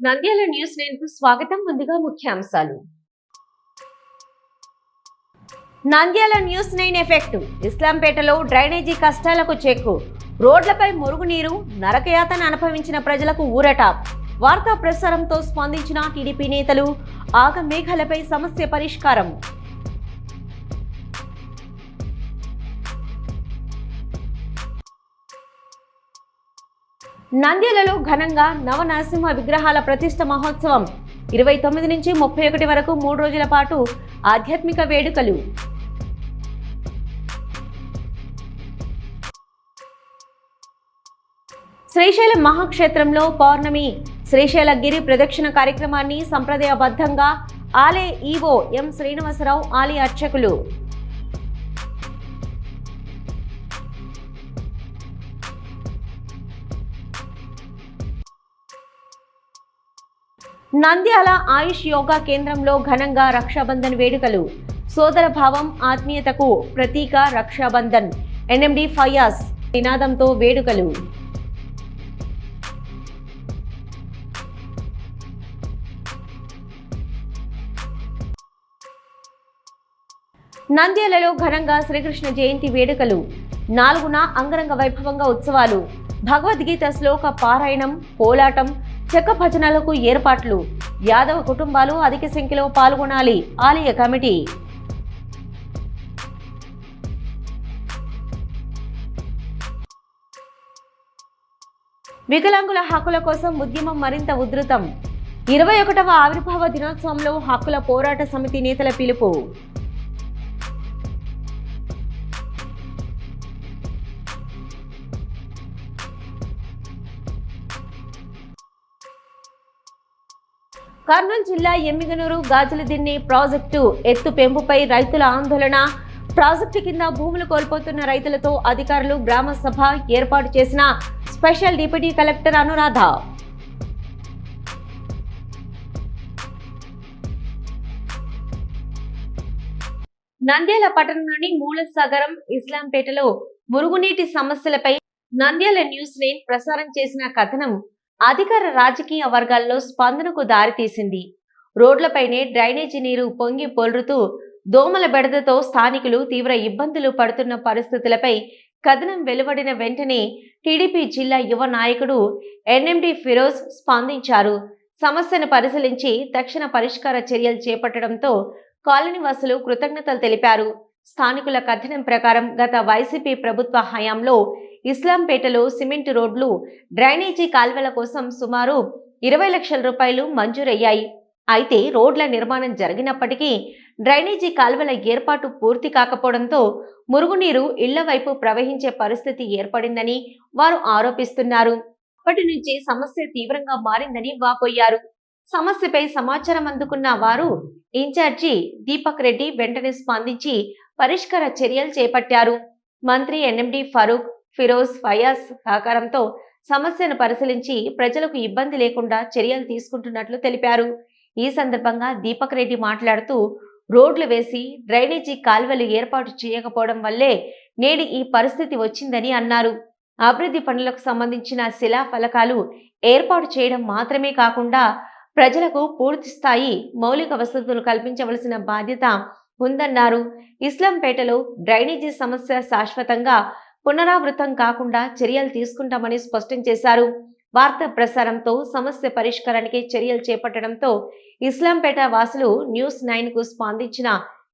Nandyal news 9 కు స్వాగతం. ముందుగా ముఖ్యాంశాలు. Nandyala news 9 effect. ఇస్లాంపేటలో డ్రైనేజీ కష్టాలకు చెక్కు. రోడ్లపై మురుగునీరు, నరకయాతన అనుభవించిన ప్రజలకు ఊరట. వార్తా ప్రసారంతో స్పందించిన టీడీపీ నేతలు. ఆగమేఘాలపై సమస్య పరిష్కారం. నంద్యాలలో ఘనంగా నవనరసింహ విగ్రహాల ప్రతిష్ఠ మహోత్సవం 29 నుంచి 31 వరకు 3 రోజుల పాటు ఆధ్యాత్మిక వేడుకలు. శ్రీశైలం మహాక్షేత్రంలో పౌర్ణమి శ్రీశైల గిరి ప్రదక్షిణ కార్యక్రమాన్ని సంప్రదాయబద్ధంగా ఆలయ ఈవో ఎం శ్రీనివాసరావు, ఆలయ అర్చకులు. నంద్యాల ఆయుష్ యోగా కేంద్రంలో ఘనంగా రక్షాబంధన్ వేడుకలు. సోదర భావం, ఆత్మీయతకు ప్రతీక రక్షాబంధన్. ఎన్ఎండి ఫయాజ్ నినాదంతో వేడుకలు. నంద్యాలలో ఘనంగా శ్రీకృష్ణ జయంతి వేడుకలు. 4న అంగరంగ వైభవంగా ఉత్సవాలు. భగవద్గీత శ్లోక పారాయణం, కోలాటం, చెక్క భజనలకు ఏర్పాట్లు. యాదవ కుటుంబాలు అధిక సంఖ్యలో పాల్గొనాలి, ఆలయ కమిటీ. వికలాంగుల హక్కుల కోసం ఉద్యమం మరింత ఉధృతం. 21వ ఆవిర్భావ దినోత్సవంలో హక్కుల పోరాట సమితి నేతల పిలుపు. కర్నూలు జిల్లా ఎమ్మిగనూరు గాజులదిన్నె ప్రాజెక్టు ఎత్తు పెంపుపై రైతుల ఆందోళన. ప్రాజెక్టు కింద భూములు కోల్పోతున్న రైతులతో అధికారులు గ్రామ సభ ఏర్పాటు చేసిన special deputy collector Anuradha. Nandyal పట్టణంలోని మూలసాగరం, ఇస్లాంపేటలో మురుగునీటి సమస్యలపై నంద్యాల న్యూస్ 9 ప్రసారం చేసిన కథనం అధికార రాజకీయ వర్గాల్లో స్పందనకు దారితీసింది. రోడ్లపైనే డ్రైనేజీ నీరు పొంగి పొర్లుతూ దోమల బెడదతో స్థానికులు తీవ్ర ఇబ్బందులు పడుతున్న పరిస్థితులపై కథనం వెలువడిన వెంటనే టీడీపీ జిల్లా యువ నాయకుడు ఎన్ఎండి ఫిరోజ్ స్పందించారు. సమస్యను పరిశీలించి తక్షణ పరిష్కార చర్యలు చేపట్టడంతో కాలనీవాసులు కృతజ్ఞతలు తెలిపారు. స్థానికుల కథనం ప్రకారం గత వైసీపీ ప్రభుత్వ హయాంలో ఇస్లాంపేటలో సిమెంట్ రోడ్లు, డ్రైనేజీ కాల్వల కోసం సుమారు 20 లక్షల రూపాయలు మంజూరయ్యాయి. అయితే రోడ్ల నిర్మాణం జరిగినప్పటికీ డ్రైనేజీ కాల్వల ఏర్పాటు పూర్తి కాకపోవడంతో మురుగునీరు ఇళ్ల వైపు ప్రవహించే పరిస్థితి ఏర్పడిందని వారు ఆరోపిస్తున్నారు. అప్పటి నుంచి సమస్య తీవ్రంగా మారిందని వాపోయారు. సమస్యపై సమాచారం అందుకున్న వారు ఇన్ఛార్జి దీపక్ రెడ్డి వెంటనే స్పందించి పరిష్కార చర్యలు చేపట్టారు. మంత్రి ఎన్ఎండి ఫరూక్, ఫిరోజ్, ఫయాజ్ సహకారంతో సమస్యను పరిశీలించి ప్రజలకు ఇబ్బంది లేకుండా చర్యలు తీసుకుంటున్నట్లు తెలిపారు. ఈ సందర్భంగా దీపక్ రెడ్డి మాట్లాడుతూ, రోడ్లు వేసి డ్రైనేజీ కాల్వలు ఏర్పాటు చేయకపోవడం వల్లే నేడు ఈ పరిస్థితి వచ్చిందని అన్నారు. అభివృద్ధి పనులకు సంబంధించిన శిలా ఫలకాలు ఏర్పాటు చేయడం మాత్రమే కాకుండా ప్రజలకు పూర్తి స్థాయి మౌలిక వసతులు కల్పించవలసిన బాధ్యత ఉందన్నారు. ఇస్లాంపేటలో డ్రైనేజీ సమస్య శాశ్వతంగా పునరావృతం కాకుండా చర్యలు తీసుకుంటామని స్పష్టం చేశారు. వార్తా ప్రసారంతో సమస్య పరిష్కారానికి చర్యలు చేపట్టడంతో ఇస్లాంపేట వాసులు న్యూస్ 9 కు స్పందించిన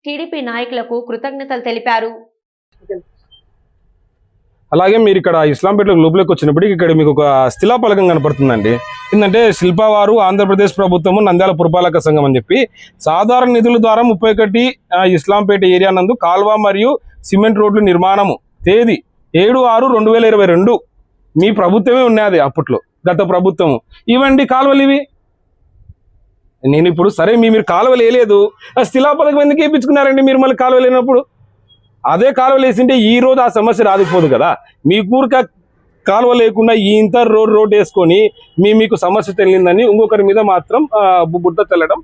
టీడీపీ నాయకులకు కృతజ్ఞతలు తెలిపారు. అలాగే మీరు ఇక్కడ ఇస్లాంపేట లోపలికి వచ్చినప్పటికీ ఇక్కడ మీకు ఒక శిలాఫలకం కనపడుతుందండి. ఏంటంటే శిల్పవారు ఆంధ్రప్రదేశ్ ప్రభుత్వము నంద్యాల పురపాలక సంఘం అని చెప్పి సాధారణ నిధుల ద్వారా 31 ఇస్లాంపేట ఏరియా నందు కాల్వ మరియు సిమెంట్ రోడ్లు నిర్మాణము తేదీ 7/6/2022 మీ ప్రభుత్వమే ఉన్నది. అప్పట్లో గత ప్రభుత్వము ఇవండి కాలువలు ఇవి. నేను ఇప్పుడు సరే మీరు కాలువలు వేయలేదు, శిలాఫలకం ఎందుకు వేయించుకున్నారండి మీరు? మళ్ళీ కాలువలు లేనప్పుడు అదే కాలువలు వేసింటే ఈ రోజు ఆ సమస్య రాకపోదు కదా. మీ ఊరిక కాలువ లేకుండా ఇంత రోడ్ వేసుకొని మీకు సమస్య తెలియదని ఇంకొకరి మీద మాత్రం బుట్ట తెల్లడం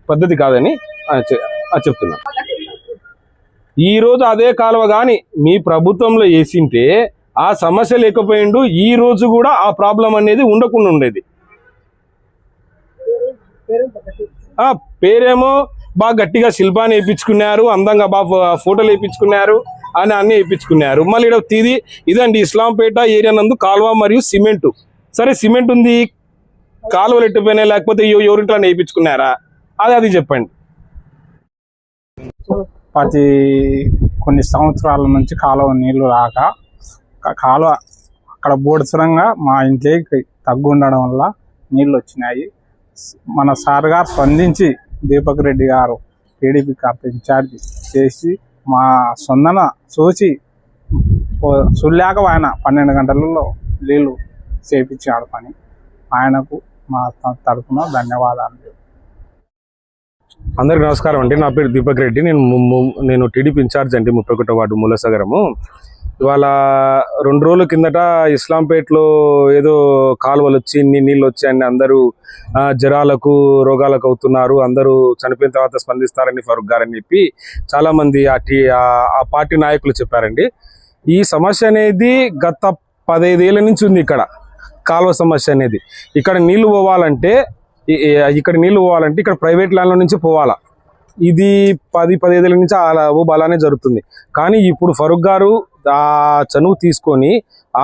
పద్ధతి కాదని చెప్తున్నాను. ఈ రోజు అదే కాలువ కానీ మీ ప్రభుత్వంలో వేసింటే ఆ సమస్య లేకపోయిండు, ఈ రోజు కూడా ఆ ప్రాబ్లం అనేది ఉండకుండా ఉండేది. పేరేమో బాగా గట్టిగా శిల్పాన్ని వేయించుకున్నారు, అందంగా బాగా ఫోటోలు వేయించుకున్నారు అని అన్ని వేయించుకున్నారు. మళ్ళీ ఇక్కడ తీది ఇదండి ఇస్లాంపేట ఏరియా నందు కాలువ మరియు సిమెంటు. సరే సిమెంట్ ఉంది, కాలువలు ఎట్టిపోయినాయి, లేకపోతే ఎవరింట్లో వేయించుకున్నారా అది చెప్పండి. కొన్ని సంవత్సరాల నుంచి కాలువ నీళ్లు రాక కాలువ అక్కడ బోడుసరంగా మా ఇంటికి తగ్గు ఉండడం వల్ల నీళ్ళు వచ్చినాయి. మన సార్ గారు స్పందించి దీపక్ రెడ్డి గారు టీడీపీ కార్పొరేషన్ ఇన్ఛార్జ్ చేసి మా సొందన చూసి సుల్లాక ఆయన 12 గంటలలో నీళ్ళు చేయించాడు పని. ఆయనకు మా తరఫున ధన్యవాదాలు. అందరికి నమస్కారం అండి. నా పేరు దీపక్ రెడ్డి. నేను టీడీపీ ఇన్ఛార్జ్ అండి 31వ వార్డు మూలసాగరము. ఇవాళ 2 రోజుల కిందట ఇస్లాంపేటలో ఏదో కాలువలు వచ్చి నీళ్ళు వచ్చి అని అందరూ జ్వరాలకు రోగాలకు అవుతున్నారు, అందరూ చనిపోయిన తర్వాత స్పందిస్తారని ఫరూక్ గారు అని చెప్పి చాలామంది ఆ పార్టీ నాయకులు చెప్పారండి. ఈ సమస్య అనేది గత 15 ఏళ్ళ నుంచి ఉంది. ఇక్కడ కాలువ సమస్య అనేది ఇక్కడ నీళ్లు పోవాలంటే ఇక్కడ ప్రైవేట్ ల్యాండ్ల నుంచి పోవాలా. ఇది 10-15 ఏళ్ళ నుంచి అలానే జరుగుతుంది. కానీ ఇప్పుడు ఫరూక్ గారు ఆ చనువు తీసుకొని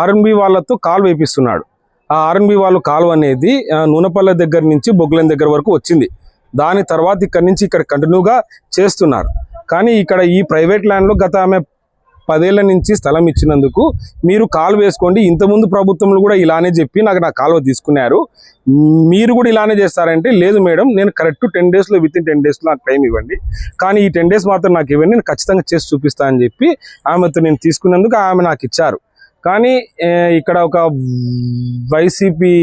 ఆర్ఎన్బి వాళ్ళతో కాలువ వేపిస్తున్నాడు. ఆ ఆర్ఎన్బి వాళ్ళు కాలువ అనేది నూనెపల్లె దగ్గర నుంచి బొగ్గులెం దగ్గర వరకు వచ్చింది. దాని తర్వాత ఇక్కడ నుంచి ఇక్కడ కంటిన్యూగా చేస్తున్నారు. కానీ ఇక్కడ ఈ ప్రైవేట్ ల్యాండ్లో గత ఆమె 10 ఏళ్ల నుంచి స్థలం ఇచ్చినందుకు మీరు కాలువ వేసుకోండి, ఇంతకుముందు ప్రభుత్వంలో కూడా ఇలానే చెప్పి నా కాలువ తీసుకున్నారు, మీరు కూడా ఇలానే చేస్తారంటే లేదు మేడం, నేను కరెక్ట్ 10 డేస్లో వితిన్ 10 డేస్లో నాకు టైం ఇవ్వండి, కానీ ఈ 10 డేస్ మాత్రం నాకు ఇవ్వండి, నేను ఖచ్చితంగా చేసి చూపిస్తాను అని చెప్పి ఆమెతో నేను తీసుకున్నందుకు ఆమె నాకు ఇచ్చారు. కానీ ఇక్కడ ఒక వైసీపీ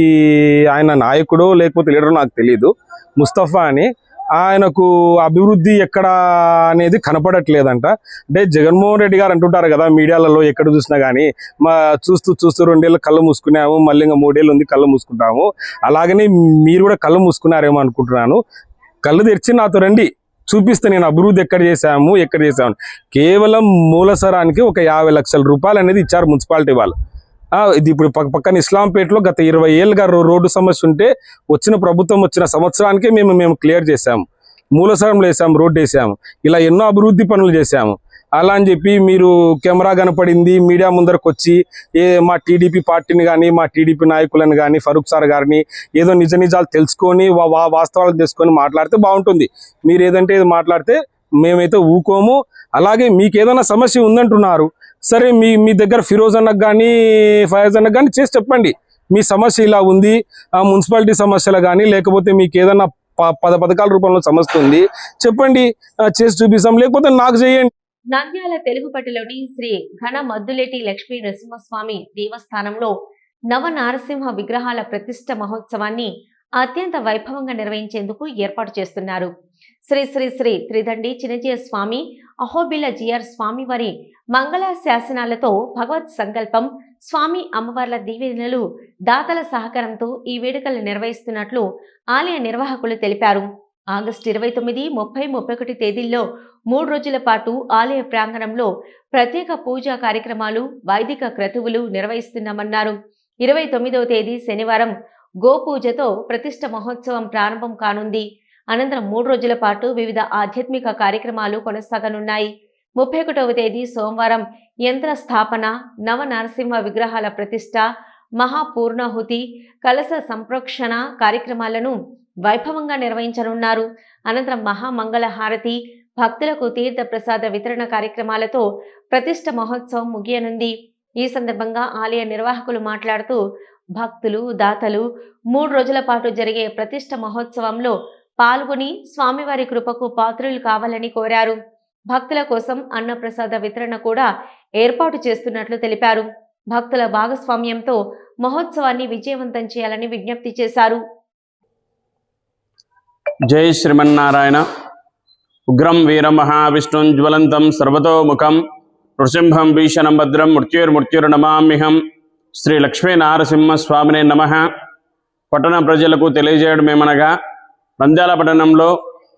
ఆయన నాయకుడో లేకపోతే లీడరో నాకు తెలియదు, ముస్తఫా అని, ఆయనకు అభివృద్ధి ఎక్కడ అనేది కనపడట్లేదంట. అంటే జగన్మోహన్ రెడ్డి గారు అంటుంటారు కదా మీడియాలలో ఎక్కడ చూసినా కానీ, చూస్తూ 2 ఏళ్ళు కళ్ళు మూసుకున్నాము, మళ్ళీ ఇంకా 3 ఏళ్ళు ఉంది కళ్ళు మూసుకుంటాము, అలాగనే మీరు కూడా కళ్ళు మూసుకున్నారేమో అనుకుంటున్నాను. కళ్ళు తెరిచి నాతో రండి, చూపిస్తే నేను అభివృద్ధి ఎక్కడ చేశాము. కేవలం మూలసరానికి ఒక 50 లక్షల రూపాయలు అనేది ఇచ్చారు మున్సిపాలిటీ వాళ్ళు. ఇది ఇప్పుడు పక్కన ఇస్లాంపేటలో గత 20 ఏళ్ళుగా రోడ్డు సమస్య ఉంటే వచ్చిన ప్రభుత్వం వచ్చిన సంవత్సరానికే మేము క్లియర్ చేశాము, మూలసరంలో వేసాము, రోడ్డు వేసాము, ఇలా ఎన్నో అభివృద్ధి పనులు చేశాము. అలా అని చెప్పి మీరు కెమెరా కనపడింది మీడియా ముందరకు వచ్చి మా టీడీపీ పార్టీని కానీ మా టీడీపీ నాయకులను కానీ ఫరూక్ సార్ గారిని ఏదో నిజాలు తెలుసుకొని వాస్తవాలు తెలుసుకొని మాట్లాడితే బాగుంటుంది. మీరు ఏదంటే ఇది మాట్లాడితే మేమైతే ఊకోము. అలాగే మీకు ఏదైనా సమస్య ఉందంటున్నారు, సరే మీ దగ్గర ఫిరోజ్ అన్నకు కానీ ఫయాజ్ అన్నకు కానీ చేసి చెప్పండి, మీ సమస్య ఇలా ఉంది, మున్సిపాలిటీ సమస్యలు కానీ లేకపోతే మీకు ఏదైనా పథకాల రూపంలో సమస్య ఉంది చెప్పండి, చేసి చూపిస్తాం, లేకపోతే నాకు చేయండి. నంద్యాల తెలుగుపట్టులోని శ్రీ ఘన మద్దులేటి లక్ష్మీ నరసింహస్వామి దేవస్థానంలో నవ నారసింహ విగ్రహాల ప్రతిష్ఠ మహోత్సవాన్ని అత్యంత వైభవంగా నిర్వహించేందుకు ఏర్పాటు చేస్తున్నారు. శ్రీ శ్రీ శ్రీ త్రిదండి చిన్నజీయ స్వామి అహోబిల జిఆర్ స్వామి వారి మంగళ శాసనాలతో భగవత్ సంకల్పం, స్వామి అమ్మవార్ల దీవెనలు, దాతల సహకారంతో ఈ వేడుకలు నిర్వహిస్తున్నట్లు ఆలయ నిర్వాహకులు తెలిపారు. ఆగస్టు 29, 30, 31 తేదీల్లో 3 రోజుల పాటు ఆలయ ప్రాంగణంలో ప్రత్యేక పూజా కార్యక్రమాలు, వైదిక క్రతువులు నిర్వహిస్తున్నామన్నారు. 29వ తేదీ శనివారం గోపూజతో ప్రతిష్ఠ మహోత్సవం ప్రారంభం కానుంది. అనంతరం 3 రోజుల పాటు వివిధ ఆధ్యాత్మిక కార్యక్రమాలు కొనసాగనున్నాయి. 31వ తేదీ సోమవారం యంత్ర స్థాపన, నవ నరసింహ విగ్రహాల ప్రతిష్ఠ, మహాపూర్ణాహుతి, కలశ సంప్రోక్షణ కార్యక్రమాలను వైభవంగా నిర్వహించనున్నారు. అనంతరం మహామంగళ హారతి, భక్తులకు తీర్థ ప్రసాద వితరణ కార్యక్రమాలతో ప్రతిష్ఠ మహోత్సవం ముగియనుంది. ఈ సందర్భంగా ఆలయ నిర్వాహకులు మాట్లాడుతూ భక్తులు, దాతలు 3 రోజుల పాటు జరిగే ప్రతిష్ఠ మహోత్సవంలో పాల్గొని స్వామివారి కృపకు పాత్రులు కావాలని కోరారు. భక్తుల కోసం అన్నప్రసాద వితరణ కూడా ఏర్పాటు చేస్తున్నట్లు తెలిపారు. భక్తుల భాగస్వామ్యంతో మహోత్సవాన్ని విజయవంతం చేయాలని విజ్ఞప్తి చేశారు. జై శ్రీమన్నారాయణ. ఉగ్రం వీరమహావిష్ణుం జ్వలంతం సర్వతోముఖం నృసింహం భీషణం భద్రం మృత్యుర్నమామ్యహం. శ్రీ లక్ష్మీ నారసింహస్వామినే నమః. పట్టణ ప్రజలకు తెలియజేయడమేమనగా, నంద్యాల పట్టణంలో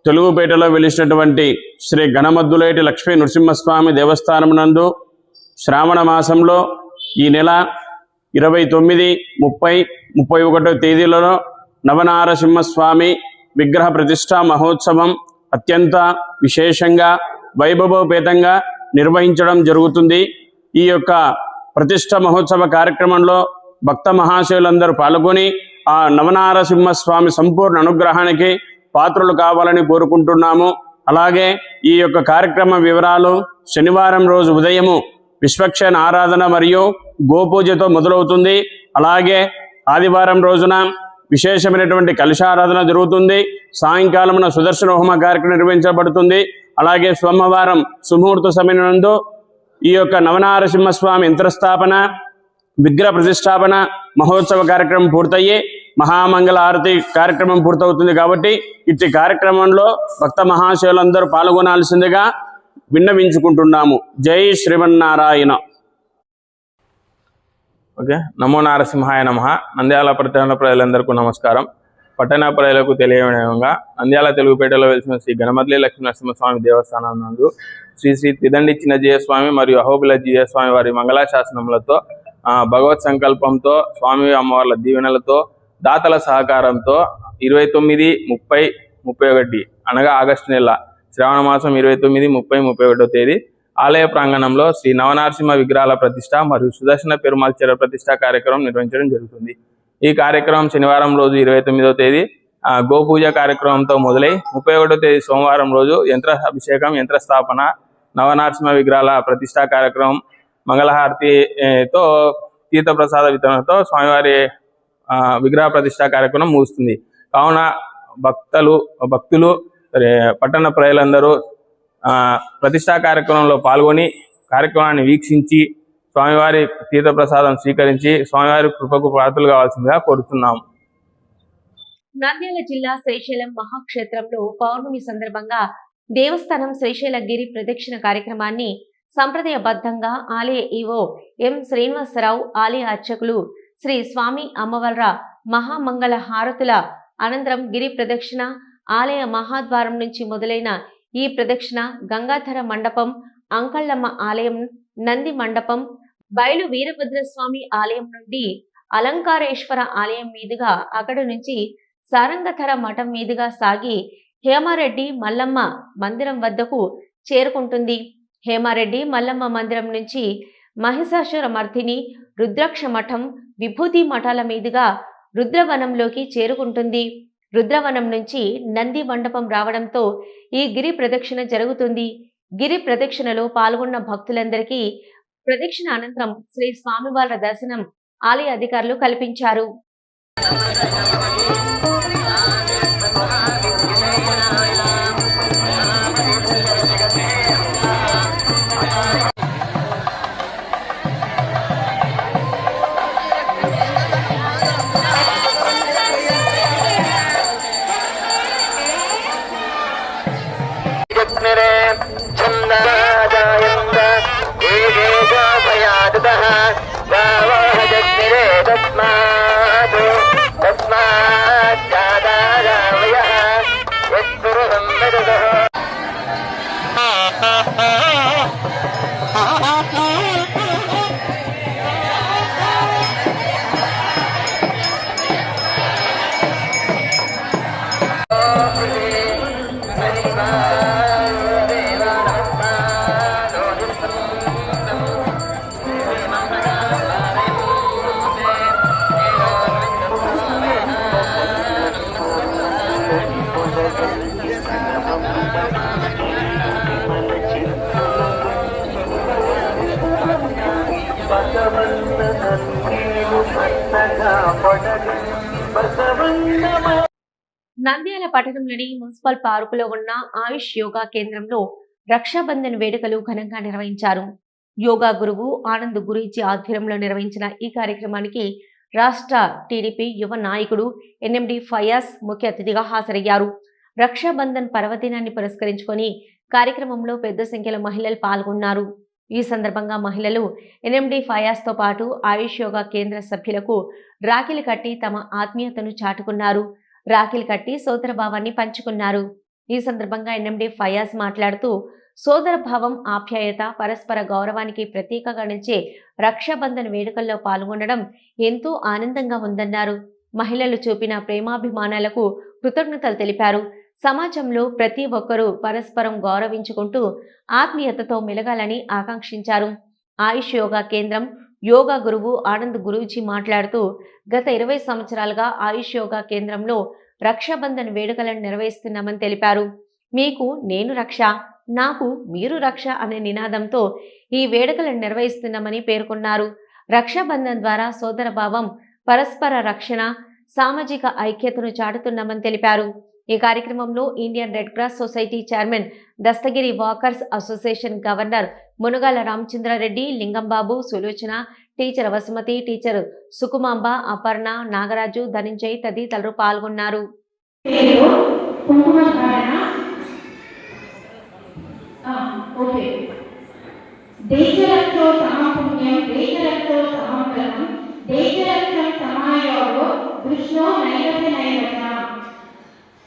తెలుగుపేటలో వెలిసినటువంటి శ్రీ ఘనమద్దులేటి లక్ష్మీ నృసింహస్వామి దేవస్థానం నందు శ్రావణ మాసంలో ఈ నెల 29, 30, 31 తేదీలలో నవనారసింహస్వామి విగ్రహ ప్రతిష్ఠా మహోత్సవం అత్యంత విశేషంగా వైభవోపేతంగా నిర్వహించడం జరుగుతుంది. ఈ యొక్క ప్రతిష్ఠ మహోత్సవ కార్యక్రమంలో భక్త మహాశయులందరూ పాల్గొని ఆ నవనారసింహస్వామి సంపూర్ణ అనుగ్రహానికి పాత్రలు కావాలని కోరుకుంటున్నాము. అలాగే ఈ యొక్క కార్యక్రమ వివరాలు శనివారం రోజు ఉదయము విశ్వక్షేణ ఆరాధన మరియు గోపూజతో మొదలవుతుంది. అలాగే ఆదివారం రోజున విశేషమైనటువంటి కలశారాధన జరుగుతుంది. సాయంకాలమున సుదర్శన హోమ కార్యక్రమం నిర్వహించబడుతుంది. అలాగే సోమవారం సుముహూర్త సమయం నందు ఈ యొక్క నవనారసింహస్వామి యంత్రస్థాపన విగ్రహ ప్రతిష్టాపన మహోత్సవ కార్యక్రమం పూర్తయ్యి మహామంగళ హారతి కార్యక్రమం పూర్తవుతుంది. కాబట్టి ఇట్టి కార్యక్రమంలో భక్త మహాశయులందరూ పాల్గొనాల్సిందిగా విన్నవించుకుంటున్నాము. జై శ్రీమన్నారాయణ. ఓకే, నమో నారసింహాయ నమః. నంద్యాల పట్టణ ప్రజలందరికీ నమస్కారం. పట్టణ ప్రజలకు తెలియజేయగా నంద్యాల తెలుగుపేటలో వెలిసిన శ్రీ గణమద్లి లక్ష్మీ నరసింహస్వామి దేవస్థానం నందు శ్రీ శ్రీ త్రిదండి చిన్నజీయస్వామి మరియు అహోబిల జీయస్వామి వారి మంగళాశాసనములతో భగవత్ సంకల్పంతో స్వామి అమ్మవార్ల దీవెనలతో దాతల సహకారంతో 29, 30, 31 అనగా ఆగస్టు నెల శ్రావణ మాసం 29, 30, 31 తేదీ ఆలయ ప్రాంగణంలో శ్రీ నవనరసింహ విగ్రహాల ప్రతిష్ట మరియు సుదర్శన పెరుమాళ్ చెర ప్రతిష్ట కార్యక్రమం నిర్వహించడం జరుగుతుంది. ఈ కార్యక్రమం శనివారం రోజు 29వ తేదీ గోపూజ కార్యక్రమంతో మొదలై 31వ తేదీ సోమవారం రోజు యంత్ర అభిషేకం, యంత్రస్థాపన, నవనరసింహ విగ్రహాల ప్రతిష్ట కార్యక్రమం, మంగళహారతితో తీర్థప్రసాద వితరణతో స్వామివారి విగ్రహ ప్రతిష్ట కార్యక్రమం ముగుస్తుంది. కావున భక్తులు పట్టణ ప్రజలందరూ ప్రతిష్టా కార్యక్రమంలో పాల్గొని కార్యక్రమాన్ని వీక్షించి స్వామివారి తీర్థప్రసాదం స్వీకరించి స్వామివారి కృపకు పాత్రలు కావాల్సిందిగా కోరుతున్నాము. నంద్యాల జిల్లా శ్రీశైలం మహాక్షేత్రంలో పౌర్ణమి సందర్భంగా దేవస్థానం శ్రీశైల గిరి ప్రదక్షిణ కార్యక్రమాన్ని సంప్రదాయబద్ధంగా ఆలయ ఈవో ఎం శ్రీనివాసరావు, ఆలయ అర్చకులు శ్రీ స్వామి అమ్మవార్ల మహామంగళ హారతుల అనంతరం గిరి ప్రదక్షిణ, ఆలయ మహాద్వారం నుంచి మొదలైన ఈ ప్రదక్షిణ గంగాధర మండపం, అంకళ్ళమ్మ ఆలయం, నంది మండపం, బయలు వీరభద్రస్వామి ఆలయం నుండి అలంకారేశ్వర ఆలయం మీదుగా అక్కడి నుంచి సారంగధర మఠం మీదుగా సాగి హేమారెడ్డి మల్లమ్మ మందిరం వద్దకు చేరుకుంటుంది. హేమారెడ్డి మల్లమ్మ మందిరం నుంచి మహిషాసుర మర్దిని, రుద్రాక్ష మఠం, విభూతి మఠాల మీదుగా రుద్రవనంలోకి చేరుకుంటుంది. రుద్రవనం నుంచి నంది మండపం రావడంతో ఈ గిరి ప్రదక్షిణ జరుగుతుంది. గిరి ప్రదక్షిణలో పాల్గొన్న భక్తులందరికీ ప్రదక్షిణ అనంతరం శ్రీ స్వామివార్ల దర్శనం ఆలయ అధికారులు కల్పించారు. నంద్యాల పట్టణంలోని మున్సిపల్ పార్కులో ఉన్న ఆయుష్ యోగా కేంద్రంలో రక్షాబంధన్ వేడుకలు ఘనంగా నిర్వహించారు. యోగా గురువు ఆనంద్ గురూజీ ఆధ్వర్యంలో నిర్వహించిన ఈ కార్యక్రమానికి రాష్ట్ర టీడీపీ యువ నాయకుడు ఎన్ఎండి ఫయాజ్ ముఖ్య అతిథిగా హాజరయ్యారు. రక్షాబంధన్ పర్వదినాన్ని పురస్కరించుకొని కార్యక్రమంలో పెద్ద సంఖ్యలో మహిళలు పాల్గొన్నారు. ఈ సందర్భంగా మహిళలు ఎన్ఎండి ఫయాజ్తో పాటు ఆయుష్ యోగా కేంద్ర సభ్యులకు రాఖీలు కట్టి తమ ఆత్మీయతను చాటుకున్నారు. రాఖీలు కట్టి సోదర భావాన్ని పంచుకున్నారు. ఈ సందర్భంగా ఎన్ఎండి ఫయాజ్ మాట్లాడుతూ సోదర భావం, ఆప్యాయత, పరస్పర గౌరవానికి ప్రతీకగా నిలిచే రక్షాబంధన్ వేడుకల్లో పాల్గొనడం ఎంతో ఆనందంగా ఉందన్నారు. మహిళలు చూపిన ప్రేమాభిమానాలకు కృతజ్ఞతలు తెలిపారు. సమాజంలో ప్రతి ఒక్కరూ పరస్పరం గౌరవించుకుంటూ ఆత్మీయతతో మెలగాలని ఆకాంక్షించారు. ఆయుష్ యోగా కేంద్రం యోగా గురువు ఆనంద్ గురూజీ మాట్లాడుతూ, గత 20 సంవత్సరాలుగా ఆయుష్ యోగా కేంద్రంలో రక్షాబంధన్ వేడుకలను నిర్వహిస్తున్నామని తెలిపారు. మీకు నేను రక్ష, నాకు మీరు రక్ష అనే నినాదంతో ఈ వేడుకలను నిర్వహిస్తున్నామని పేర్కొన్నారు. రక్షాబంధన్ ద్వారా సోదరభావం, పరస్పర రక్షణ, సామాజిక ఐక్యతను చాటుతున్నామని తెలిపారు. ఈ కార్యక్రమంలో Indian red cross society chairman, Dastagiri walkers association governor Munugala Ramachandrareddy, Lingambabu, Sulochana, teacher Vasumathi, teacher Sukumamba, Aparna, Nagaraju, Dhananjay తదితరులు పాల్గొన్నారు.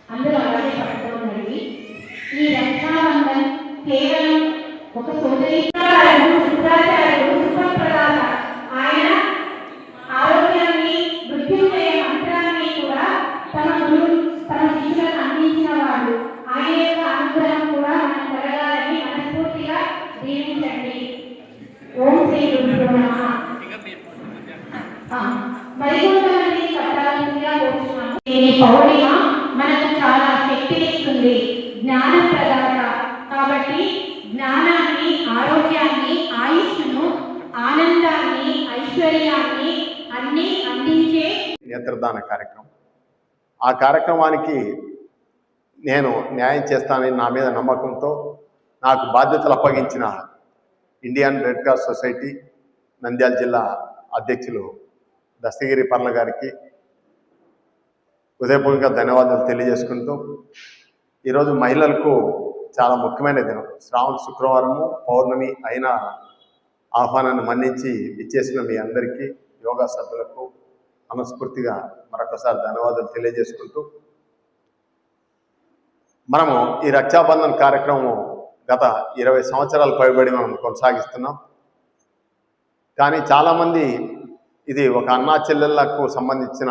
అందరూ అలాగే పట్టుకోండి. ఈ రక్షాబంధన్ కేవలం ఒక సోదరి శుక్రాచార్యుడు సుప్రప్రదాత, ఆయన ఆరోగ్యాన్ని మృత్యుంజయ మంత్రాన్ని కూడా తన శిష్యులకు అందించిన వాడు. ఆయన యొక్క అనుగ్రహం కూడా మనం కలగాలని మనస్ఫూర్తిగా దీవించండి. ఓం శ్రీ గురుభ్యో నమః. మరికొంతమంది కట్టాల్సిందిగా కోరుతున్నాను. ఈ పౌర్ణిమ మనకు చాలా శక్తినిస్తుంది, జ్ఞాన ప్రదాత. కాబట్టి జ్ఞానాన్ని, ఆరోగ్యాన్ని, ఆయుష్ను, ఆనందాన్ని, ఐశ్వర్యాన్ని అన్ని అందించే నేత్రదాన కార్యక్రమం. ఆ కార్యక్రమానికి నేను న్యాయం చేస్తానని నా మీద నమ్మకంతో నాకు బాధ్యతలు అప్పగించిన Indian red cross society Nandyal జిల్లా అధ్యక్షులు దస్తగిరి పర్ల గారికి హృదయపూర్వక ధన్యవాదాలు తెలియజేసుకుంటూ, ఈరోజు మహిళలకు చాలా ముఖ్యమైన దినం. శ్రావణ శుక్రవారము పౌర్ణమి అయిన ఆహ్వానాన్ని మన్నించి ఇచ్చేసిన మీ అందరికీ, యోగా సభ్యులకు మనస్ఫూర్తిగా మరొకసారి ధన్యవాదాలు తెలియజేసుకుంటూ, మనము ఈ రక్షాబంధన్ కార్యక్రమం గత 20 సంవత్సరాలు పైబడి మనం కొనసాగిస్తున్నాం. కానీ చాలామంది ఇది ఒక అన్నా చెల్లెళ్లకు సంబంధించిన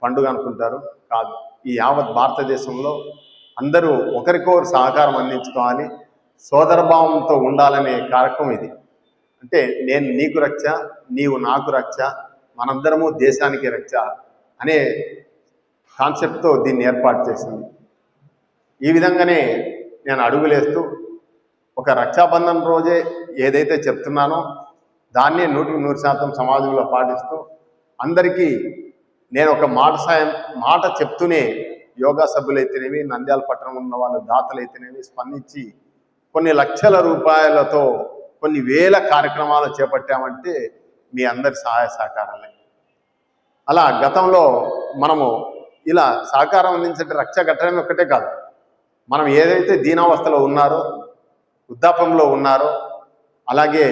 పండుగ అనుకుంటారు. కాదు, ఈ యావత్ భారతదేశంలో అందరూ ఒకరికొకరు సహకారం అందించుకోవాలి, సోదరభావంతో ఉండాలనే కార్యక్రమం ఇది. అంటే నేను నీకు రక్ష, నీవు నాకు రక్ష, మనందరము దేశానికి రక్ష అనే కాన్సెప్ట్తో దీన్ని ఏర్పాటు చేసింది. ఈ విధంగానే నేను అడుగులేస్తూ ఒక రక్షాబంధన్ రోజే ఏదైతే చెప్తున్నానో దాన్నే 100% సమాజంలో పాటిస్తూ అందరికీ నేను ఒక మాట చెప్తూనే యోగా సభ్యులైతేనేమి, నంద్యాల పట్టణం ఉన్న వాళ్ళు దాతలైతేనేమి స్పందించి కొన్ని లక్షల రూపాయలతో కొన్ని వేల కార్యక్రమాలు చేపట్టామంటే మీ అందరి సహాయ సహకారాలే. అలా గతంలో మనము ఇలా సహకారం అందించే రక్ష కట్టడం ఒక్కటే కాదు, మనం ఏదైతే దీనావస్థలో ఉన్నారో, వృద్ధాప్యంలో ఉన్నారో, అలాగే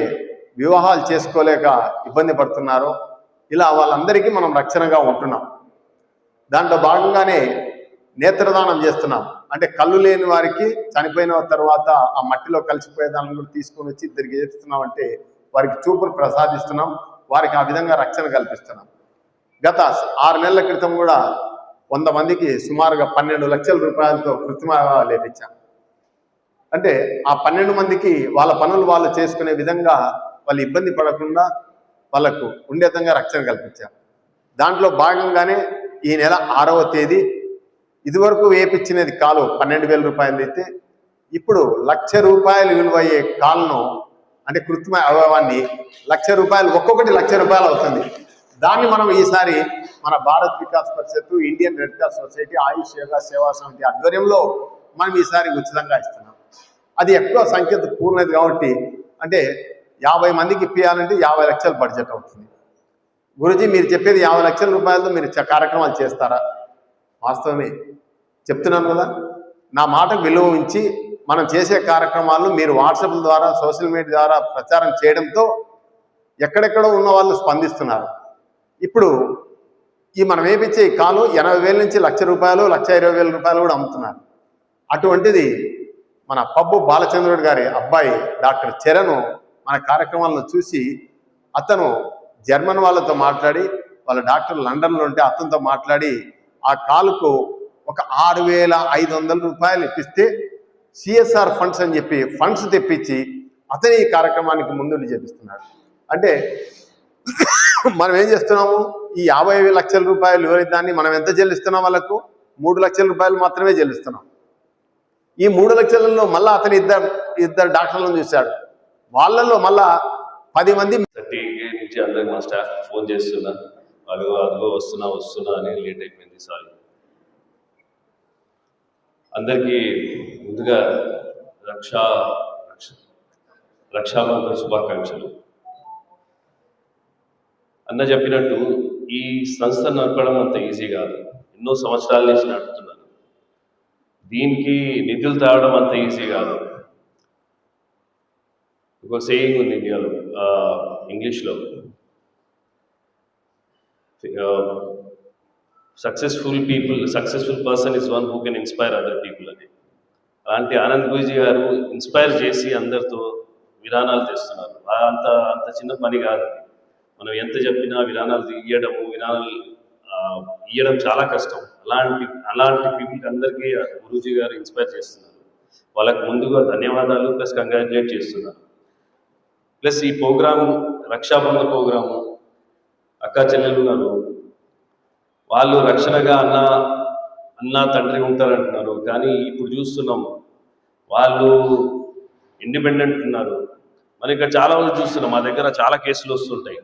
వివాహాలు చేసుకోలేక ఇబ్బంది పడుతున్నారో, ఇలా వాళ్ళందరికీ మనం రక్షణగా ఉంటున్నాం. దాంట్లో భాగంగానే నేత్రదానం చేస్తున్నాం. అంటే కళ్ళు లేని వారికి చనిపోయిన తర్వాత ఆ మట్టిలో కలిసిపోయే దాన్ని కూడా తీసుకొని వచ్చి ఇద్దరికి చేస్తున్నామంటే వారికి చూపును ప్రసాదిస్తున్నాం, వారికి ఆ విధంగా రక్షణ కల్పిస్తున్నాం. గత 6 నెలల క్రితం కూడా 100 మందికి సుమారుగా 12 లక్షల రూపాయలతో కృత్రిమ లేపించాం. అంటే ఆ 12 మందికి వాళ్ళ పనులు వాళ్ళు చేసుకునే విధంగా వాళ్ళు ఇబ్బంది పడకుండా వాళ్ళకు ఉండేతంగా రక్షణ కల్పించాం. దాంట్లో భాగంగానే ఈ నెల 6వ తేదీ ఇదివరకు వేపించినది కాలు 12,000 రూపాయలు అయితే ఇప్పుడు 1,00,000 రూపాయలు విలువయ్యే కాలును, అంటే కృత్రిమ అవయవాన్ని 1,00,000 రూపాయలు, ఒక్కొక్కటి 1,00,000 రూపాయలు అవుతుంది. దాన్ని మనం ఈసారి మన భారత్ వికాస్ పరిషత్తు, ఇండియన్ రెడ్ క్రాస్ సొసైటీ, ఆయుష్ యోగా సేవా సమితి ఆధ్వర్యంలో మనం ఈసారి ఉచితంగా ఇస్తున్నాం. అది ఎక్కువ సంఖ్యతో పూర్ణది కాబట్టి, అంటే 50 మందికి ఇప్పించాలంటే 50 లక్షల బడ్జెట్ అవుతుంది. గురుజీ మీరు చెప్పేది 50 లక్షల రూపాయలతో మీరు కార్యక్రమాలు చేస్తారా? వాస్తవమే చెప్తున్నాను కదా. నా మాటకు విలువ ఉంచి మనం చేసే కార్యక్రమాలు మీరు వాట్సాప్ ద్వారా, సోషల్ మీడియా ద్వారా ప్రచారం చేయడంతో ఎక్కడెక్కడో ఉన్న వాళ్ళు స్పందిస్తున్నారు. ఇప్పుడు ఈ మనం వేపించే ఈ కాలు 80,000 నుంచి 1,00,000 రూపాయలు, 1,20,000 రూపాయలు కూడా అమ్ముతున్నారు. అటువంటిది మన పబ్బు బాలచంద్రుడు గారి అబ్బాయి డాక్టర్ చరణ్ మన కార్యక్రమాలను చూసి అతను జర్మన్ వాళ్ళతో మాట్లాడి, వాళ్ళ డాక్టర్ లండన్లో ఉంటే అతనితో మాట్లాడి ఆ కాలుకు ఒక 6,500 రూపాయలు ఇప్పిస్తే సిఎస్ఆర్ ఫండ్స్ అని చెప్పి ఫండ్స్ తెప్పించి అతని ఈ కార్యక్రమానికి ముందుండి చేపిస్తున్నాడు. అంటే మనం ఏం చేస్తున్నాము, ఈ 50 లక్షల రూపాయలు దాన్ని మనం ఎంత చెల్లిస్తున్నాం, వాళ్ళకు 3 లక్షల రూపాయలు మాత్రమే చెల్లిస్తున్నాం. ఈ 3 లక్షలలో మళ్ళీ అతని ఇద్దరు డాక్టర్లను చూశాడు. వాళ్ళల్లో మళ్ళా 10 మంది 30 నుంచి అందరికి మా స్టాఫ్ ఫోన్ చేస్తున్నా, అదిగో వస్తున్నా అని లేట్ అయిపోయింది, సారీ. అందరికీ ముందుగా రక్షాబంధన్ శుభాకాంక్షలు. అన్న చెప్పినట్టు ఈ సంస్థ నడపడం అంత ఈజీ కాదు. ఎన్నో సంవత్సరాల నుంచి నడుపుతున్నారు. దీనికి నిధులు తాగడం అంత ఈజీ కాదు. ఒక సేయింగ్ ఉంది ఇండియాలో, ఇంగ్లీష్లో, successful person is one who can inspire other people అని. అలాంటి ఆనంద్ గురూజీ గారు ఇన్స్పైర్ చేసి అందరితో విరాణాలు తెస్తున్నారు. అంత చిన్న పని కాదు. మనం ఎంత చెప్పినా విరాణాలు ఇయ్యడం చాలా కష్టం. అలాంటి పీపుల్కి అందరికీ గురూజీ గారు ఇన్స్పైర్ చేస్తున్నారు. వాళ్ళకి ముందుగా ధన్యవాదాలు ప్లస్ కంగ్రాచులేట్ చేస్తున్నారు. ప్లస్ ఈ ప్రోగ్రాము, రక్షాబంధ ప్రోగ్రాము, అక్క చెల్లెలు ఉన్నారు, వాళ్ళు రక్షణగా అన్న తండ్రి ఉంటారంటున్నారు. కానీ ఇప్పుడు చూస్తున్నాం వాళ్ళు ఇండిపెండెంట్ ఉన్నారు. మరి ఇక్కడ చాలా రోజులు చూస్తున్నాం, మా దగ్గర చాలా కేసులు వస్తుంటాయి.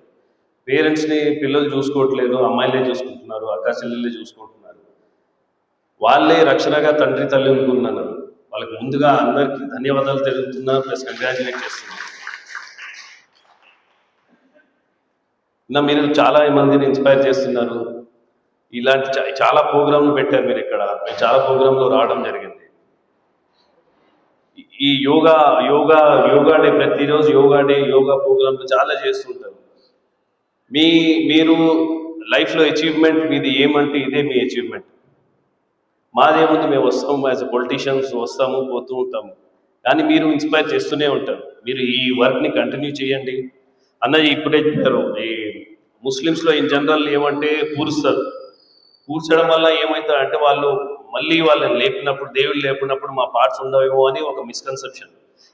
పేరెంట్స్ని పిల్లలు చూసుకోవట్లేదు, అమ్మాయిలే చూసుకుంటున్నారు, అక్క చెల్లెళ్ళే చూసుకుంటున్నారు. వాళ్ళే రక్షణగా తండ్రి తల్లి ఉన్నారు. వాళ్ళకి ముందుగా అందరికీ ధన్యవాదాలు తెలుపుతున్నారు ప్లస్ కంగ్రాచులేట్ చేస్తున్నారు. మీరు చాలా మందిని ఇన్స్పైర్ చేస్తున్నారు. ఇలాంటి చాలా ప్రోగ్రాంలు పెట్టారు మీరు ఇక్కడ. మేము చాలా ప్రోగ్రాంలో రావడం జరిగింది. ఈ యోగా డే, ప్రతిరోజు యోగా ప్రోగ్రాంలు చాలా చేస్తుంటారు. మీరు లైఫ్లో అచీవ్మెంట్ మీది ఏమంటే ఇదే మీ అచీవ్మెంట్. మాదేముంది, మేము వస్తాము యాజ్ ఎ పొలిటీషియన్స్, వస్తాము పోతూ ఉంటాము. కానీ మీరు ఇన్స్పైర్ చేస్తూనే ఉంటారు. మీరు ఈ వర్క్ని కంటిన్యూ చేయండి. అన్నది ఇప్పుడే చెప్పారు, ఈ ముస్లిమ్స్లో ఇన్ జనరల్ ఏమంటే పూడ్చడం వల్ల ఏమవుతారంటే వాళ్ళు మళ్ళీ వాళ్ళని లేపినప్పుడు, దేవుళ్ళు లేపినప్పుడు మా పార్ట్స్ ఉండవేమో అని ఒక మిస్కన్సెప్షన్.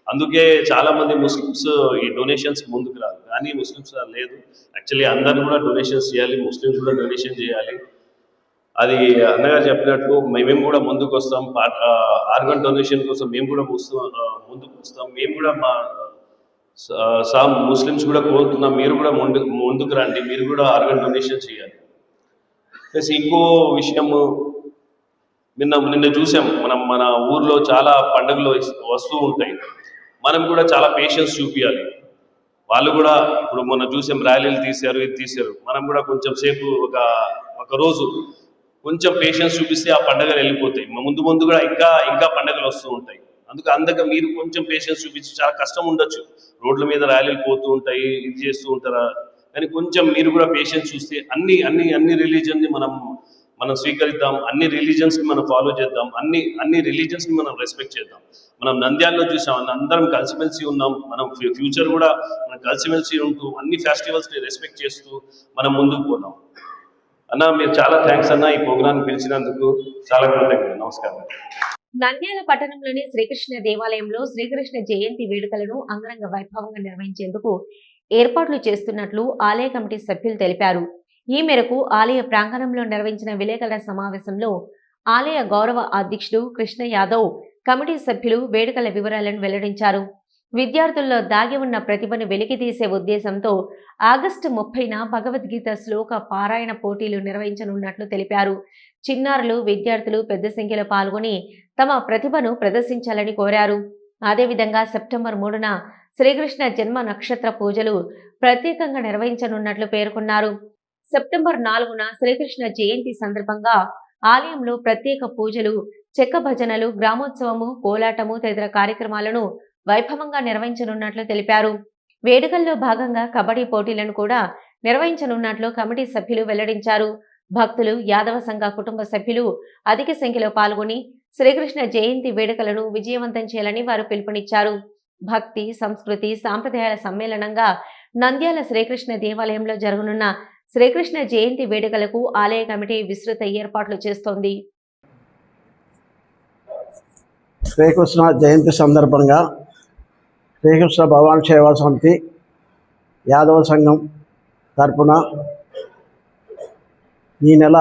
అందుకే చాలా మంది ముస్లిమ్స్ ఈ డొనేషన్స్ ముందుకు రాదు. కానీ ముస్లిమ్స్ లేదు, యాక్చువల్లీ అందరూ కూడా డొనేషన్స్ చేయాలి, ముస్లిమ్స్ కూడా డొనేషన్ చేయాలి. అది అన్నగారు చెప్పినట్టు మేము కూడా ముందుకు వస్తాం. ఆర్గన్ డొనేషన్ కోసం మేము కూడా ముందుకు వస్తాం. మేము కూడా మా ముస్లిమ్స్ కూడా కోరుతున్నాం, మీరు కూడా ముందుకు రండి, మీరు కూడా ఆర్గన్ డొనేషన్ చేయాలి. ప్లస్ ఇంకో విషయము, నిన్న చూసాం, మన ఊర్లో చాలా పండుగలు వస్తూ ఉంటాయి. మనం కూడా చాలా పేషెన్స్ చూపించాలి. వాళ్ళు కూడా ఇప్పుడు మొన్న చూసాం, ర్యాలీలు తీశారు. మనం కూడా కొంచెం సేపు ఒక రోజు కొంచెం పేషెన్స్ చూపిస్తే ఆ పండుగలు వెళ్ళిపోతాయి. ముందు కూడా ఇంకా పండుగలు వస్తూ ఉంటాయి. అందుకే మీరు కొంచెం పేషెన్స్ చూపించి, చాలా కష్టం ఉండొచ్చు, రోడ్ల మీద ర్యాలీలు పోతూ ఉంటాయి, ఇది చేస్తూ ఉంటారా, కానీ కొంచెం మీరు కూడా పేషెన్స్ చూస్తే అన్ని రిలీజియన్ని మనం స్వీకరిద్దాం, అన్ని రిలీజియన్స్ని మనం ఫాలో చేద్దాం, అన్ని రిలీజియన్స్ని మనం రెస్పెక్ట్ చేద్దాం. మనం నంద్యాలలో చూసాం, అందరం కలిసిమెలిసి ఉన్నాం. మనం ఫ్యూచర్ కూడా మనం కలిసిమెలిసి ఉంటూ అన్ని ఫెస్టివల్స్ని రెస్పెక్ట్ చేస్తూ మనం ముందుకు పోదాం. అన్న, మీరు చాలా థ్యాంక్స్ అన్న, ఈ ప్రోగ్రామ్ పిలిచినందుకు చాలా కృతజ్ఞతలు. నమస్కారం. నంద్యాల పట్టణంలోని శ్రీకృష్ణ దేవాలయంలో శ్రీకృష్ణ జయంతి వేడుకలను అంగరంగ వైభవంగా నిర్వహించేందుకు ఏర్పాట్లు చేస్తున్నట్లు ఆలయ కమిటీ సభ్యులు తెలిపారు. ఈ మేరకు ఆలయ ప్రాంగణంలో నిర్వహించిన విలేకరుల సమావేశంలో ఆలయ గౌరవ అధ్యక్షుడు కృష్ణ యాదవ్, కమిటీ సభ్యులు వేడుకల వివరాలను వెల్లడించారు. విద్యార్థుల్లో దాగి ఉన్న ప్రతిభను వెలికితీసే ఉద్దేశంతో ఆగస్టు 30న భగవద్గీత శ్లోక పారాయణ పోటీలు నిర్వహించనున్నట్లు తెలిపారు. చిన్నారులు, విద్యార్థులు పెద్ద సంఖ్యలో పాల్గొని తమ ప్రతిభను ప్రదర్శించాలని కోరారు. అదేవిధంగా సెప్టెంబర్ 3న శ్రీకృష్ణ జన్మ నక్షత్ర పూజలు ప్రత్యేకంగా నిర్వహించనున్నట్లు పేర్కొన్నారు. సెప్టెంబర్ 4న శ్రీకృష్ణ జయంతి సందర్భంగా ఆలయంలో ప్రత్యేక పూజలు, చెక్క భజనలు, గ్రామోత్సవము, కోలాటము తదితర కార్యక్రమాలను వైభవంగా నిర్వహించనున్నట్లు తెలిపారు. వేడుకల్లో భాగంగా కబడ్డీ పోటీలను కూడా నిర్వహించనున్నట్లు కమిటీ సభ్యులు వెల్లడించారు. భక్తులు, యాదవ సంఘ కుటుంబ సభ్యులు అధిక సంఖ్యలో పాల్గొని శ్రీకృష్ణ జయంతి వేడుకలను విజయవంతం చేయాలని వారు పిలుపునిచ్చారు. భక్తి, సంస్కృతి, సాంప్రదాయాల సమ్మేళనంగా నంద్యాల శ్రీకృష్ణ దేవాలయంలో జరగనున్న శ్రీకృష్ణ జయంతి వేడుకలకు ఆలయ కమిటీ విస్తృత ఏర్పాట్లు చేస్తోంది. శ్రీకృష్ణ జయంతి సందర్భంగా శ్రీకృష్ణ భగవాన్ సేవా సమితి యాదవ సంఘం తరపున ఈ నెల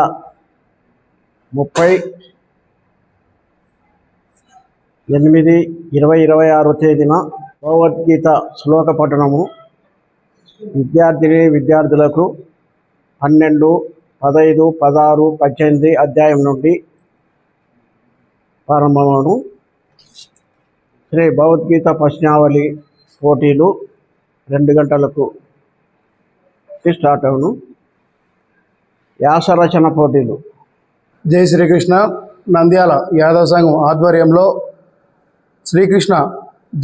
30/8/2026 తేదీన భగవద్గీత శ్లోక పఠనము విద్యార్థులకు 12, 15, 16, 18 అధ్యాయం నుండి ప్రారంభమవును. శ్రీ భగవద్గీత ప్రశ్నావళి పోటీలు 2 గంటలకు స్టార్ట్ అవును. వ్యాసరచన పోటీలు జై శ్రీకృష్ణ నంద్యాల యాదవ సంఘం ఆధ్వర్యంలో శ్రీకృష్ణ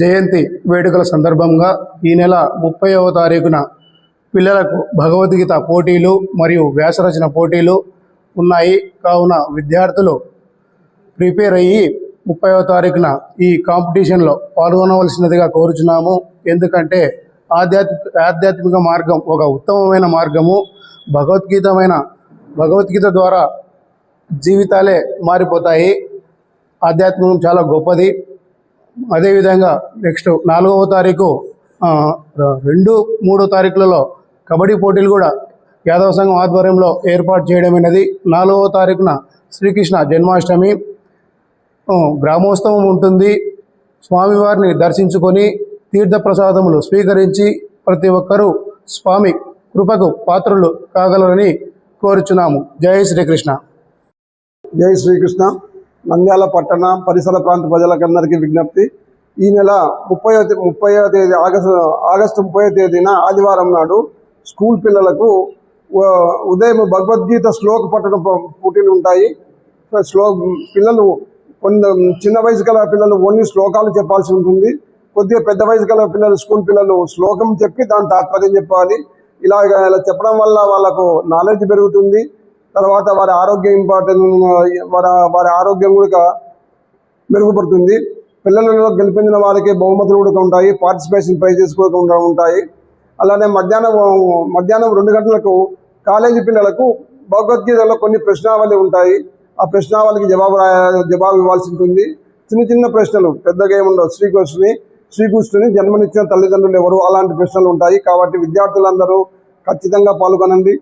జయంతి వేడుకల సందర్భంగా ఈ నెల 30వ తారీఖున పిల్లలకు భగవద్గీత పోటీలు మరియు వ్యాసరచన పోటీలు ఉన్నాయి. కావున విద్యార్థులు ప్రిపేర్ అయ్యి 30వ తారీఖున ఈ కాంపిటీషన్లో పాల్గొనవలసినదిగా కోరుచున్నాము. ఎందుకంటే ఆధ్యాత్మిక మార్గం ఒక ఉత్తమమైన మార్గము. భగవద్గీత ద్వారా జీవితాలే మారిపోతాయి. ఆధ్యాత్మికం చాలా గొప్పది. అదేవిధంగా నెక్స్ట్ 4వ తారీఖు 2, 3 తారీఖులలో కబడ్డీ పోటీలు కూడా యాదవ సంఘం ఆధ్వర్యంలో ఏర్పాటు చేయడమైనది. 4వ తారీఖున శ్రీకృష్ణ జన్మాష్టమి గ్రామోత్సవం ఉంటుంది. స్వామివారిని దర్శించుకొని తీర్థప్రసాదములు స్వీకరించి ప్రతి ఒక్కరూ స్వామి కృపకు పాత్రులు కాగలరని కోరుచున్నాము. జై శ్రీకృష్ణ. జై శ్రీకృష్ణ. నంద్యాల పట్టణ పరిసర ప్రాంత ప్రజలకందరికీ విజ్ఞప్తి. ఈ నెల 30వ తేదీ ఆగస్టు 30వ తేదీన ఆదివారం నాడు స్కూల్ పిల్లలకు ఉదయం భగవద్గీత శ్లోక పఠన పోటీలు ఉంటాయి. పిల్లలు కొన్ని చిన్న వయసు గల పిల్లలు ఓన్లీ శ్లోకాలు చెప్పాల్సి ఉంటుంది. కొద్దిగా పెద్ద వయసు గల పిల్లలు స్కూల్ పిల్లలు శ్లోకం చెప్పి దాని తాత్పర్యం చెప్పాలి. ఇలా చెప్పడం వల్ల వాళ్ళకు నాలెడ్జ్ పెరుగుతుంది. తర్వాత వారి ఆరోగ్యం వారి ఆరోగ్యం కూడా మెరుగుపడుతుంది. పిల్లలలో గెలిపించిన వారికి బహుమతులు కూడా ఉంటాయి. పార్టిసిపేషన్ ప్రైజెస్ కూడా ఉంటాయి. అలానే మధ్యాహ్నం 2 గంటలకు కాలేజీ పిల్లలకు భగవద్గీతలో కొన్ని ప్రశ్నావళి ఉంటాయి. ఆ ప్రశ్నావళికి జవాబు ఇవ్వాల్సి ఉంటుంది. చిన్న ప్రశ్నలు, పెద్దగా ఏముండవు. శ్రీకృష్ణుని జన్మనిచ్చిన తల్లిదండ్రులు ఎవరు, అలాంటి ప్రశ్నలు ఉంటాయి. కాబట్టి విద్యార్థులందరూ ఖచ్చితంగా పాల్గొనండి.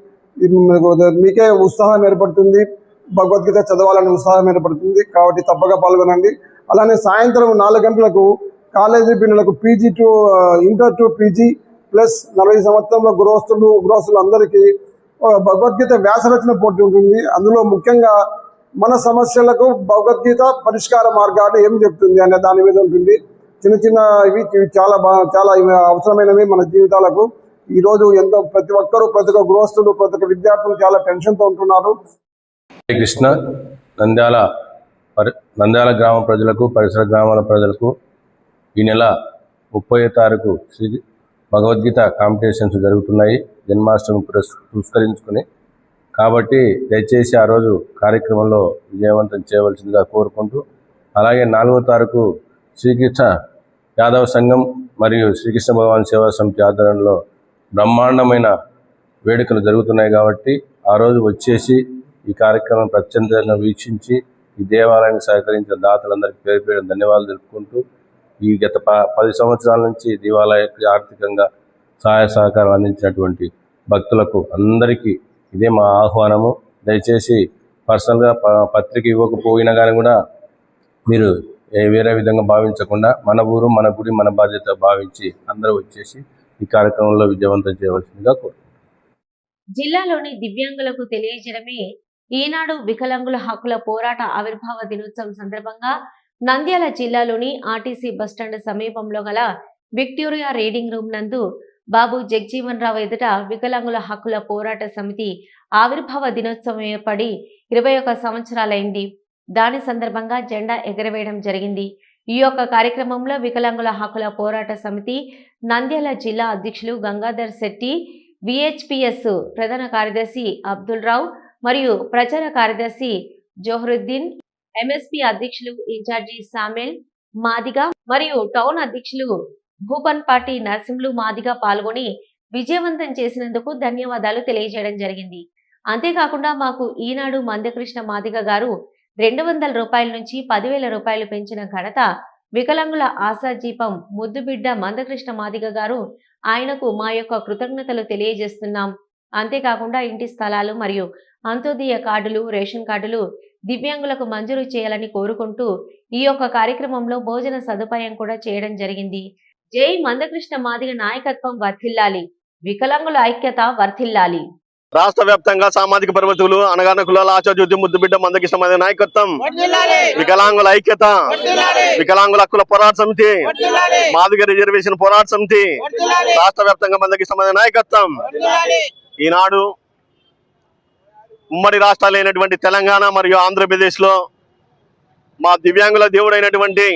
మీకే ఉత్సాహం ఏర్పడుతుంది. భగవద్గీత చదవాలని ఉత్సాహం ఏర్పడుతుంది. కాబట్టి తప్పగా పాల్గొనండి. అలానే సాయంత్రం 4 గంటలకు కాలేజీ పిల్లలకు PG to inter to PG plus 40 సంవత్సరంలో గృహస్థులు అందరికీ భగవద్గీత వ్యాసరచన పోటీ ఉంటుంది. అందులో ముఖ్యంగా మన సమస్యలకు భగవద్గీత పరిష్కార మార్గాలు ఏం చెప్తుంది అనే దాని మీద ఉంటుంది. ఇవి చాలా అవసరమైనవి మన జీవితాలకు. ఈరోజు ప్రతి ఒక్క గృహస్థులు, ప్రతి ఒక్క విద్యార్థులు చాలా టెన్షన్తో ఉంటున్నారు. కృష్ణ నంద్యాల గ్రామ ప్రజలకు, పరిసర గ్రామాల ప్రజలకు ఈ నెల 30వ తారీఖు శ్రీ భగవద్గీత కాంపిటీషన్స్ జరుగుతున్నాయి. జన్మాష్టమి పురస్కరించుకుని. కాబట్టి దయచేసి ఆ రోజు కార్యక్రమంలో విజయవంతం చేయవలసిందిగా కోరుకుంటూ, అలాగే 4వ తారీఖు శ్రీకృష్ణ యాదవ సంఘం మరియు శ్రీకృష్ణ భగవాన్ సేవా సమితి ఆధ్వర్యంలో బ్రహ్మాండమైన వేడుకలు జరుగుతున్నాయి. కాబట్టి ఆ రోజు వచ్చేసి ఈ కార్యక్రమం ప్రత్యేకంగా వీక్షించి ఈ దేవాలయానికి సహకరించిన దాతలందరికీ పేరు ధన్యవాదాలు తెలుపుకుంటూ, ఈ గత 10 సంవత్సరాల నుంచి దేవాలయానికి ఆర్థికంగా సహాయ సహకారం అందించినటువంటి భక్తులకు అందరికీ ఇదే మా ఆహ్వానము. దయచేసి పర్సనల్గా పత్రిక ఇవ్వకపోయినా కానీ కూడా మీరు వేరే విధంగా భావించకుండా మన ఊరు, మన గుడి, మన బాధ్యత భావించి అందరూ వచ్చేసి ఈ కార్యక్రమంలో విజయవంతం చేయవలసిందిగా కోరుకుంటున్నాను. జిల్లాలోని దివ్యాంగులకు తెలియజేయడమే ఈనాడు వికలాంగుల హక్కుల పోరాట ఆవిర్భావ దినోత్సవం సందర్భంగా నంద్యాల జిల్లాలోని ఆర్టీసీ బస్టాండ్ సమీపంలో గల విక్టోరియా రీడింగ్ రూమ్ నందు బాబు జగజీవన్ రావు ఎదుట వికలాంగుల హక్కుల పోరాట సమితి ఆవిర్భావ దినోత్సవం ఏర్పడి 21 సంవత్సరాలైంది. దాని సందర్భంగా జెండా ఎగరవేయడం జరిగింది. ఈ యొక్క కార్యక్రమంలో వికలాంగుల హక్కుల పోరాట సమితి నంద్యాల జిల్లా అధ్యక్షులు గంగాధర్ శెట్టి, విహెచ్పిఎస్ ప్రధాన కార్యదర్శి అబ్దుల్ రావు మరియు ప్రచార కార్యదర్శి జోహరుద్దీన్, ఎంఎస్పి అధ్యక్షులు ఇన్ఛార్జి సామెల్ మాదిగా మరియు టౌన్ అధ్యక్షులు భూపన్పాటి నరసింహులు మాదిగా పాల్గొని విజయవంతం చేసినందుకు ధన్యవాదాలు తెలియజేయడం జరిగింది. అంతేకాకుండా మాకు ఈనాడు మందకృష్ణ మాదిగ గారు 200 రూపాయల నుంచి 10,000 రూపాయలు పెంచిన ఘనత వికలాంగుల ఆశాదీపం ముద్దుబిడ్డ మందకృష్ణ మాదిగ గారు. ఆయనకు మా యొక్క కృతజ్ఞతలు తెలియజేస్తున్నాం. అంతేకాకుండా ఇంటి స్థలాలు మరియు అంత్యోదయ కార్డులు, రేషన్ కార్డులు దివ్యాంగులకు మంజూరు చేయాలని కోరుకుంటూ ఈ యొక్క కార్యక్రమంలో భోజన సదుపాయం కూడా చేయడం జరిగింది. జై మందకృష్ణ మాదిగ నాయకత్వం వర్ధిల్లాలి, వికలాంగుల ఐక్యత వర్ధిల్లాలి. రాష్ట్ర వ్యాప్తంగా సామాజిక పరివర్తకులు, అణగారిన కులాల ఆచార్య ముద్దుబిడ్డ మందకృష్ణ మాదిగ నాయకత్వం, వికలాంగుల ఐక్యత, వికలాంగుల హక్కుల పోరాట సమితి, మాదిగ రిజర్వేషన్ పోరాట సమితి, రాష్ట్ర వ్యాప్తంగా మందకృష్ణ మాదిగ నాయకత్వం. ఈనాడు ఉమ్మడి రాష్ట్రాలు అయినటువంటి తెలంగాణ మరియు ఆంధ్రప్రదేశ్ లో మా దివ్యాంగుల దేవుడైనటువంటి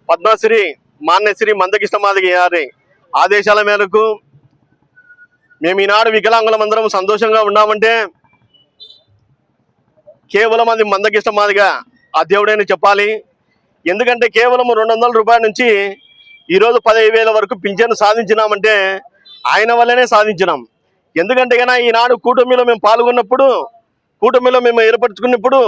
పద్మశ్రీ మాన్యశ్రీ మందకృష్ణ మాదిగ గారి ఆదేశాల మేరకు మేము ఈనాడు వికలాంగులమందరం సంతోషంగా ఉన్నామంటే కేవలం అది మందకృష్ణ మాదిగ ఆ దేవుడని చెప్పాలి. ఎందుకంటే కేవలం 200 రూపాయల నుంచి ఈరోజు 15,000 వరకు పింఛను సాధించినామంటే ఆయన వల్లనే సాధించినాం. ఎందుకంటే కన్నా ఈనాడు కూటమిలో మేము పాల్గొన్నప్పుడు, కూటమిలో మేము ఏర్పరచుకున్నప్పుడు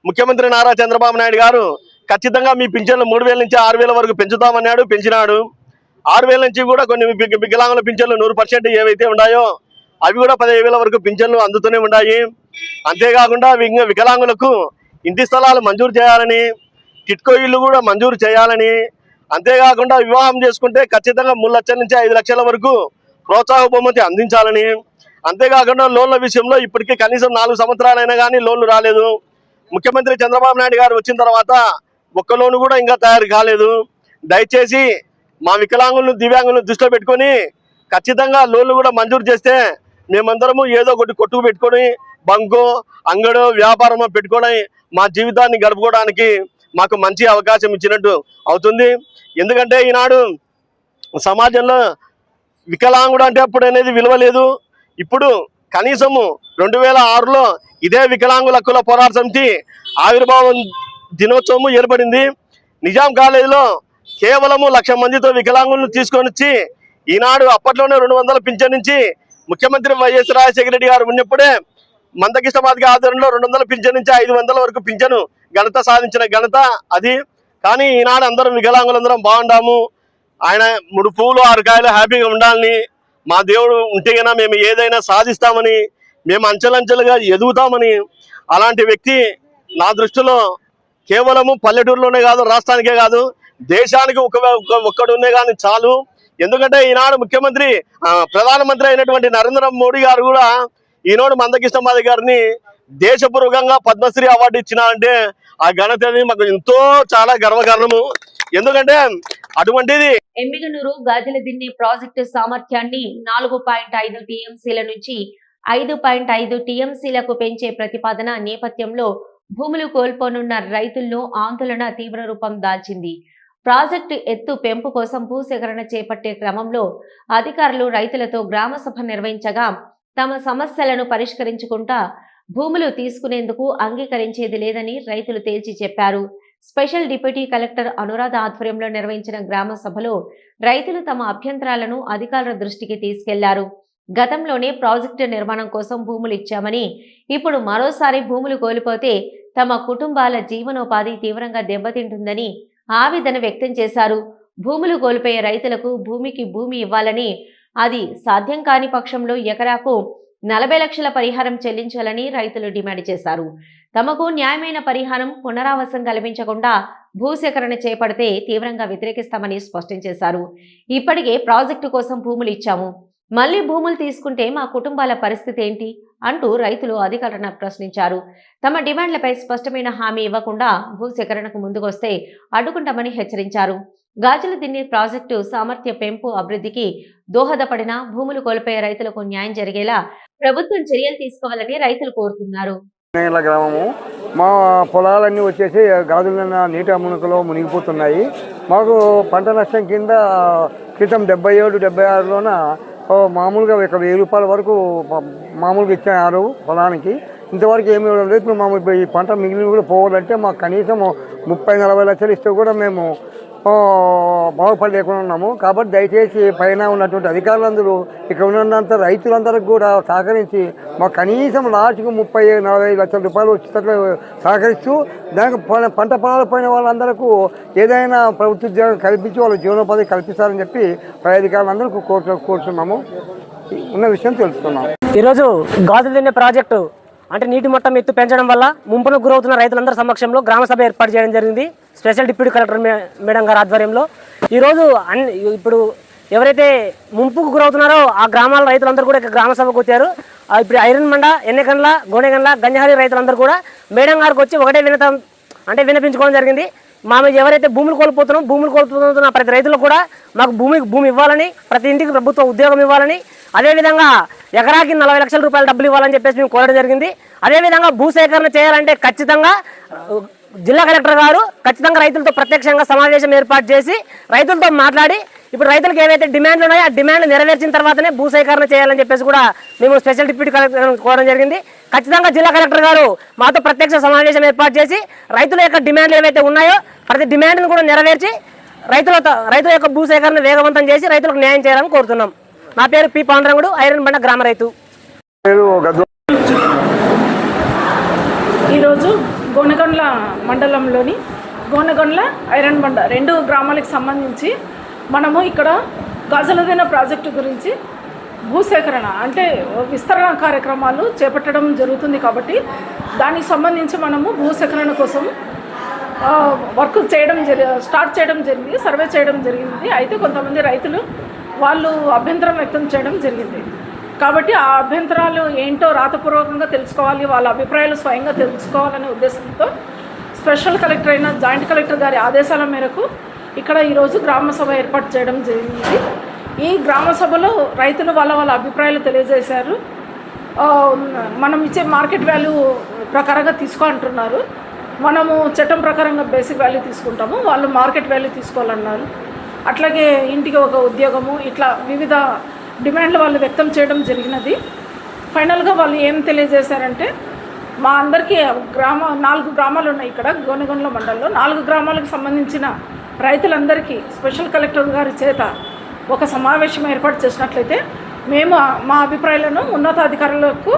ముఖ్యమంత్రి నారా చంద్రబాబు నాయుడు గారు ఖచ్చితంగా మీ పింఛన్లు 3,000 నుంచి 6,000 వరకు పెంచుతామన్నాడు, పెంచినాడు. 6,000 నుంచి కూడా కొన్ని వికలాంగుల పింఛన్లు 100% ఏవైతే ఉన్నాయో అవి కూడా 15,000 వరకు పింఛన్లు అందుతూనే ఉన్నాయి. అంతేకాకుండా వికలాంగులకు ఇంటి స్థలాలు మంజూరు చేయాలని, టిట్కో ఇల్లు కూడా మంజూరు చేయాలని, అంతేకాకుండా వివాహం చేసుకుంటే ఖచ్చితంగా 3 లక్షల నుంచి 5 లక్షల వరకు ప్రోత్సాహ బహుమతి అందించాలని, అంతేకాకుండా లోన్ల విషయంలో ఇప్పటికీ కనీసం 4 సంవత్సరాలైనా కానీ లోన్లు రాలేదు. ముఖ్యమంత్రి చంద్రబాబు నాయుడు గారు వచ్చిన తర్వాత ఒక్క లోను కూడా ఇంకా తయారు కాలేదు. దయచేసి మా వికలాంగులను, దివ్యాంగులను దృష్టిలో పెట్టుకొని ఖచ్చితంగా లోన్లు కూడా మంజూరు చేస్తే మేమందరము ఏదో ఒకటి కొట్టుకు పెట్టుకొని బంకో, అంగడో, వ్యాపారమో పెట్టుకొని మా జీవితాన్ని గడుపుకోవడానికి మాకు మంచి అవకాశం ఇచ్చినట్టు అవుతుంది. ఎందుకంటే ఈనాడు సమాజంలో వికలాంగుడు అంటే అప్పుడు అనేది విలువ లేదు. ఇప్పుడు కనీసము 2006లో ఇదే వికలాంగుల హక్కుల పోరాట సమితి ఆవిర్భావం దినోత్సవం ఏర్పడింది. నిజాం కాలేజీలో కేవలము 1,00,000 మందితో వికలాంగులను తీసుకొని వచ్చి ఈనాడు అప్పట్లోనే 200 పింఛన్ నుంచి ముఖ్యమంత్రి వైఎస్ రాజశేఖర రెడ్డి గారు ఉన్నప్పుడే మందకృష్ణ మాదిగ ఆధ్వర్యంలో 200 పింఛన్ నుంచి 500 వరకు పింఛను ఘనత సాధించిన ఘనత అది. కానీ ఈనాడు అందరం వికలాంగులందరం బాగుండాము, ఆయన 3 పువ్వులు 6 కాయలు హ్యాపీగా ఉండాలని, మా దేవుడు ఉంటే కన్నా మేము ఏదైనా సాధిస్తామని, మేము అంచెలంచెలుగా ఎదుగుతామని, అలాంటి వ్యక్తి నా దృష్టిలో కేవలము పల్లెటూరులోనే కాదు, రాష్ట్రానికే కాదు, దేశానికి ఒక్కడున్నే కానీ చాలు. ఎందుకంటే ఈనాడు ముఖ్యమంత్రి, ప్రధానమంత్రి అయినటువంటి నరేంద్ర మోడీ గారు కూడా ఈనాడు మందకృష్ణ మాదిగ గారిని దేశపూర్వకంగా పద్మశ్రీ అవార్డు ఇచ్చినారంటే ఆ ఘనత మాకు ఎంతో చాలా గర్వకారణము. ఎందుకంటే అటువంటిది ఎమ్మిగనూరు గాజులదిన్నె ప్రాజెక్టు సామర్థ్యాన్ని 4.5 టీఎంసీల నుంచి 5.5 టీఎంసీలకు పెంచే ప్రతిపాదన నేపథ్యంలో భూములు కోల్పోనున్న రైతుల్లో ఆందోళన తీవ్ర రూపం దాల్చింది. ప్రాజెక్టు ఎత్తు పెంపు కోసం భూసేకరణ చేపట్టే క్రమంలో అధికారులు రైతులతో గ్రామ సభ నిర్వహించగా తమ సమస్యలను పరిష్కరించుకుంటా భూములు తీసుకునేందుకు అంగీకరించేది లేదని రైతులు తేల్చి చెప్పారు. స్పెషల్ డిప్యూటీ కలెక్టర్ అనురాధ ఆధ్వర్యంలో నిర్వహించిన గ్రామ సభలో రైతులు తమ అభ్యంతరాలను అధికారుల దృష్టికి తీసుకెళ్లారు. గతంలోనే ప్రాజెక్టు నిర్మాణం కోసం భూములు ఇచ్చామని, ఇప్పుడు మరోసారి భూములు కోల్పోతే తమ కుటుంబాల జీవనోపాధి తీవ్రంగా దెబ్బతింటుందని ఆవేదన వ్యక్తం చేశారు. భూములు కోల్పోయే రైతులకు భూమికి భూమి ఇవ్వాలని, అది సాధ్యం కాని పక్షంలో ఎకరాకు 40 లక్షల పరిహారం చెల్లించాలని రైతులు డిమాండ్ చేశారు. తమకు న్యాయమైన పరిహారం, పునరావాసం కల్పించకుండా భూసేకరణ చేపడితే తీవ్రంగా వ్యతిరేకిస్తామని స్పష్టం చేశారు. ఇప్పటికే ప్రాజెక్టు కోసం భూములు ఇచ్చాము, మళ్లీ భూములు తీసుకుంటే మా కుటుంబాల పరిస్థితి ఏంటి అంటూ రైతులు అధికారులను ప్రశ్నించారు. తమ డిమాండ్లపై స్పష్టమైన హామీ ఇవ్వకుండా భూసేకరణకు ముందుకొస్తే అడ్డుకుంటామని హెచ్చరించారు. గాజులదిన్నె ప్రాజెక్టు సామర్థ్య పెంపు అభివృద్ధికి దోహదపడిన భూములు కోల్పోయే రైతులకు న్యాయం జరిగేలా ప్రభుత్వం చర్యలు తీసుకోవాలని రైతులు కోరుతున్నారు. గ్రామము మా పొలాలన్నీ వచ్చేసి గాజుల నీటి మునుకలో మునిగిపోతున్నాయి. మాకు పంట నష్టం కింద క్రితం 77-76లోన మామూలుగా 1,000 రూపాయల వరకు మామూలుగా ఇచ్చారు పొలానికి. ఇంతవరకు ఏమి ఇవ్వడం లేదు. ఇప్పుడు మామూలు ఈ పంట మిగిలిన కూడా పోవాలంటే మాకు కనీసం 30-40 లక్షలు ఇస్తే కూడా మేము బాగుపడలేకుండా ఉన్నాము. కాబట్టి దయచేసి పైన ఉన్నటువంటి అధికారులందరూ ఇక్కడ ఉన్నంత రైతులందరికీ కూడా సహకరించి మాకు కనీసం లాస్ట్కు 30-40 లక్షల రూపాయలు వచ్చేటట్లు సహకరిస్తూ దానికి పంట పొలాలు పోయిన వాళ్ళందరికీ ఏదైనా ప్రభుత్వ ఉద్యోగం కల్పించి వాళ్ళ జీవనోపాధి కల్పిస్తారని చెప్పి పై అధికారులందరూ కోరుతున్నాము. ఉన్న విషయం తెలుసుకున్నాము. ఈరోజు గాజులు తినే ప్రాజెక్టు అంటే నీటి మట్టం ఎత్తు పెంచడం వల్ల ముంపునకు గురవుతున్న రైతులందరి సమక్షంలో గ్రామ సభ ఏర్పాటు చేయడం జరిగింది. స్పెషల్ డిప్యూటీ కలెక్టర్ మేడం గారి ఆధ్వర్యంలో ఈరోజు ఇప్పుడు ఎవరైతే ముంపుకు గురవుతున్నారో ఆ గ్రామాల రైతులందరూ కూడా గ్రామ సభకు వచ్చారు. ఇప్పుడు ఐరన్ మండ, ఎన్నెకండ్ల, గోనెగండ్ల, గంజహరి రైతులందరూ కూడా మేడం గారికి వచ్చి ఒకటే వినిపించుకోవడం జరిగింది. ఎవరైతే భూములు కోల్పోతున్న ప్రతి రైతులకు కూడా మాకు భూమి ఇవ్వాలని, ప్రతి ఇంటికి ప్రభుత్వ ఉద్యోగం ఇవ్వాలని, అదేవిధంగా ఎకరాకి 40 లక్షల రూపాయల డబ్బులు ఇవ్వాలని చెప్పేసి మేము కోరడం జరిగింది. అదేవిధంగా భూసేకరణ చేయాలంటే ఖచ్చితంగా జిల్లా కలెక్టర్ గారు ఖచ్చితంగా రైతులతో ప్రత్యక్షంగా సమావేశం ఏర్పాటు చేసి రైతులతో మాట్లాడి ఇప్పుడు రైతులకు ఏవైతే డిమాండ్లు ఉన్నాయో ఆ డిమాండ్లు నెరవేర్చిన తర్వాతనే భూసేకరణ చేయాలని చెప్పేసి కూడా మేము స్పెషల్ డిప్యూటీ కలెక్టర్ కోరడం జరిగింది. ఖచ్చితంగా జిల్లా కలెక్టర్ గారు మాతో ప్రత్యక్ష సమావేశం ఏర్పాటు చేసి రైతుల యొక్క డిమాండ్లు ఏవైతే ఉన్నాయో ప్రతి డిమాండ్ను కూడా నెరవేర్చి రైతుల యొక్క భూసేకరణ వేగవంతం చేసి రైతులకు న్యాయం చేయాలని కోరుతున్నాం. నా పేరు పి పాండురంగుడు, ఐరన్ బండ గ్రామ రైతు. ఈరోజు గోనెగొండ్ల మండలంలోని గోనెగొండ్ల, ఐరన్ బండ 2 గ్రామాలకు సంబంధించి మనము ఇక్కడ గాజులదిన ప్రాజెక్టు గురించి భూసేకరణ అంటే విస్తరణ కార్యక్రమాలు చేపట్టడం జరుగుతుంది. కాబట్టి దానికి సంబంధించి మనము భూసేకరణ కోసం వర్క్ స్టార్ట్ చేయడం జరిగింది, సర్వే చేయడం జరిగింది. అయితే కొంతమంది రైతులు వాళ్ళు అభ్యంతరం వ్యక్తం చేయడం జరిగింది. కాబట్టి ఆ అభ్యంతరాలు ఏంటో రాతపూర్వకంగా తెలుసుకోవాలి, వాళ్ళ అభిప్రాయాలు స్వయంగా తెలుసుకోవాలనే ఉద్దేశంతో స్పెషల్ కలెక్టర్ అయిన జాయింట్ కలెక్టర్ గారి ఆదేశాల మేరకు ఇక్కడ ఈరోజు గ్రామ సభ ఏర్పాటు చేయడం జరిగింది. ఈ గ్రామ సభలో రైతులు వాళ్ళ అభిప్రాయాలు తెలియజేశారు. మనం ఇచ్చే మార్కెట్ వాల్యూ ప్రకారంగా తీసుకో అంటున్నారు. మనము చట్టం ప్రకారంగా బేసిక్ వాల్యూ తీసుకుంటాము, వాళ్ళు మార్కెట్ వాల్యూ తీసుకోవాలన్నారు. అట్లాగే ఇంటికి ఒక ఉద్యోగము, ఇట్లా వివిధ డిమాండ్లు వాళ్ళు వ్యక్తం చేయడం జరిగినది. ఫైనల్గా వాళ్ళు ఏం తెలియజేశారంటే మా అందరికీ 4 గ్రామాలు ఉన్నాయి ఇక్కడ గోనెగొండ్ల మండలంలో. 4 గ్రామాలకు సంబంధించిన రైతులందరికీ స్పెషల్ కలెక్టర్ గారి చేత ఒక సమావేశం ఏర్పాటు చేసినట్లయితే మేము మా అభిప్రాయాలను ఉన్నతాధికారులకు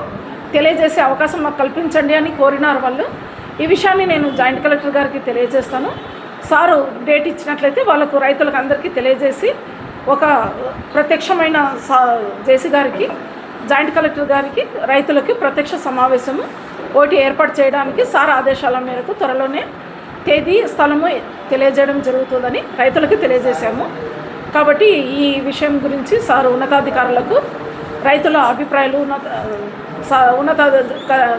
తెలియజేసే అవకాశం మాకు కల్పించండి అని కోరినారు వాళ్ళు. ఈ విషయాన్ని నేను జాయింట్ కలెక్టర్ గారికి తెలియజేస్తాను. సారు డేట్ ఇచ్చినట్లయితే వాళ్ళకు రైతులకు అందరికీ తెలియజేసి ఒక ప్రత్యక్షమైన జేసీ గారికి, జాయింట్ కలెక్టర్ గారికి రైతులకి ప్రత్యక్ష సమావేశము ఒకటి ఏర్పాటు చేయడానికి సార్ ఆదేశాల మేరకు త్వరలోనే తేదీ, స్థలము తెలియజేయడం జరుగుతుందని రైతులకు తెలియజేశాము. కాబట్టి ఈ విషయం గురించి సార్ ఉన్నతాధికారులకు రైతుల అభిప్రాయాలు ఉన్నత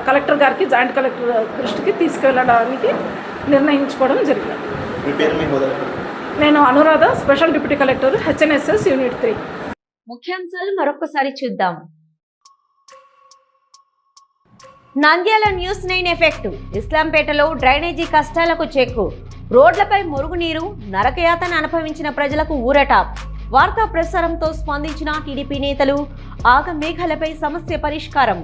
కలెక్టర్ గారికి, జాయింట్ కలెక్టర్ దృష్టికి తీసుకెళ్ళడానికి నిర్ణయించుకోవడం జరిగింది. నేను Anuradha, special deputy collector, HNSS unit 3. ముఖ్యాంశాలు మరొకసారి చూద్దాం. Nandyala news 9 effect. ఇస్లాంపేటలో డ్రైనేజీ కష్టాలకు చెక్కు. రోడ్లపై మురుగునీరు, నరకయాతన అనుభవించిన ప్రజలకు ఊరట. వార్తా ప్రసారంతో స్పందించిన టీడీపీ నేతలు. ఆగమేఘాలపై సమస్య పరిష్కారం.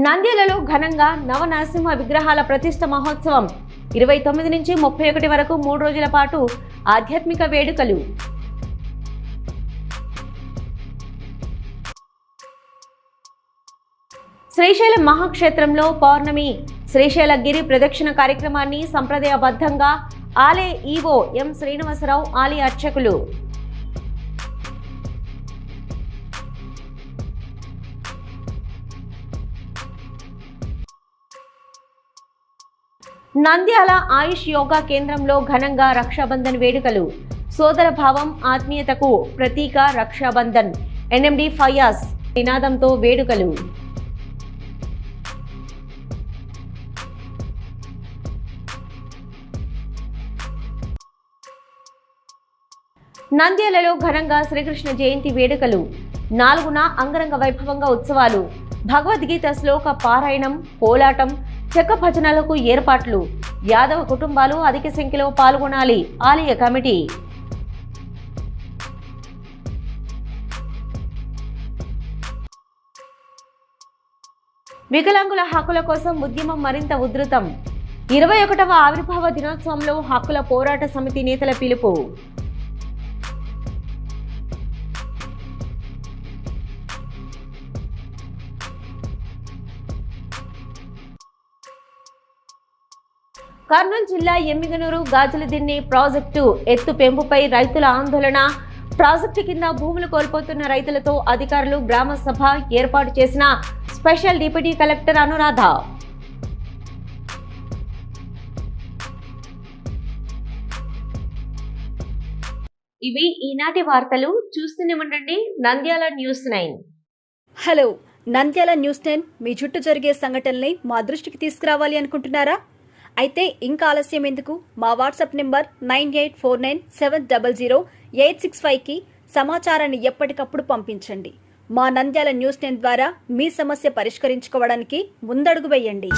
నంద్యాలలో ఘనంగా నవనరసింహ విగ్రహాల ప్రతిష్ఠ మహోత్సవం. 29 నుంచి 31 వరకు 3 రోజుల పాటు ఆధ్యాత్మిక వేడుకలు. శ్రీశైలం మహాక్షేత్రంలో పౌర్ణమి శ్రీశైల గిరి ప్రదక్షిణ కార్యక్రమాన్ని సంప్రదాయబద్ధంగా ఆలయ ఈవో ఎం శ్రీనివాసరావు, ఆలయ అర్చకులు. నంద్యాల ఆయుష్ యోగా కేంద్రంలో ఘనంగా రక్షాబంధన్ వేడుకలు. సోదర భావం, ఆత్మీయతకు ప్రతీక రక్షాబంధన్. ఎన్ఎండి ఫయాజ్ నినాదంతో వేడుకలు. నంద్యాలలో ఘనంగా శ్రీకృష్ణ జయంతి వేడుకలు. 4న అంగరంగ వైభవంగా ఉత్సవాలు. భగవద్గీత శ్లోక పారాయణం, కోలాటం, చెక్క భజనలకు ఏర్పాట్లు. యాదవ కుటుంబాలు అధిక సంఖ్యలో పాల్గొనాలి, ఆలయ కమిటీ. వికలాంగుల హక్కుల కోసం ఉద్యమం మరింత ఉధృతం. 21వ ఆవిర్భావ దినోత్సవంలో హక్కుల పోరాట సమితి నేతల పిలుపు. కర్నూలు జిల్లా ఎమ్మిగనూరు గాజులదిన్నె ప్రాజెక్టు ఎత్తు పెంపుపై రైతుల ఆందోళన. ప్రాజెక్టు కింద భూములు కోల్పోతున్న రైతులతో అధికారులు గ్రామ సభ ఏర్పాటు చేసిన స్పెషల్ డిప్యూటీ కలెక్టర్ అనురాధ. ఇవి ఈనాటి వార్తలు. చూస్తూనే ఉండండి Nandyal news 9. Hello, Nandyal news 10 మీ చుట్టూ జరిగే సంఘటనల్ని మా దృష్టికి తీసుకురావాలి అనుకుంటున్నారా? అయితే ఇంకా ఆలస్యం ఎందుకు? మా వాట్సాప్ నెంబర్ 9849700865కి సమాచారాన్ని ఎప్పటికప్పుడు పంపించండి. మా నంద్యాల న్యూస్ 10 ద్వారా మీ సమస్య పరిష్కరించుకోవడానికి ముందడుగు వేయండి.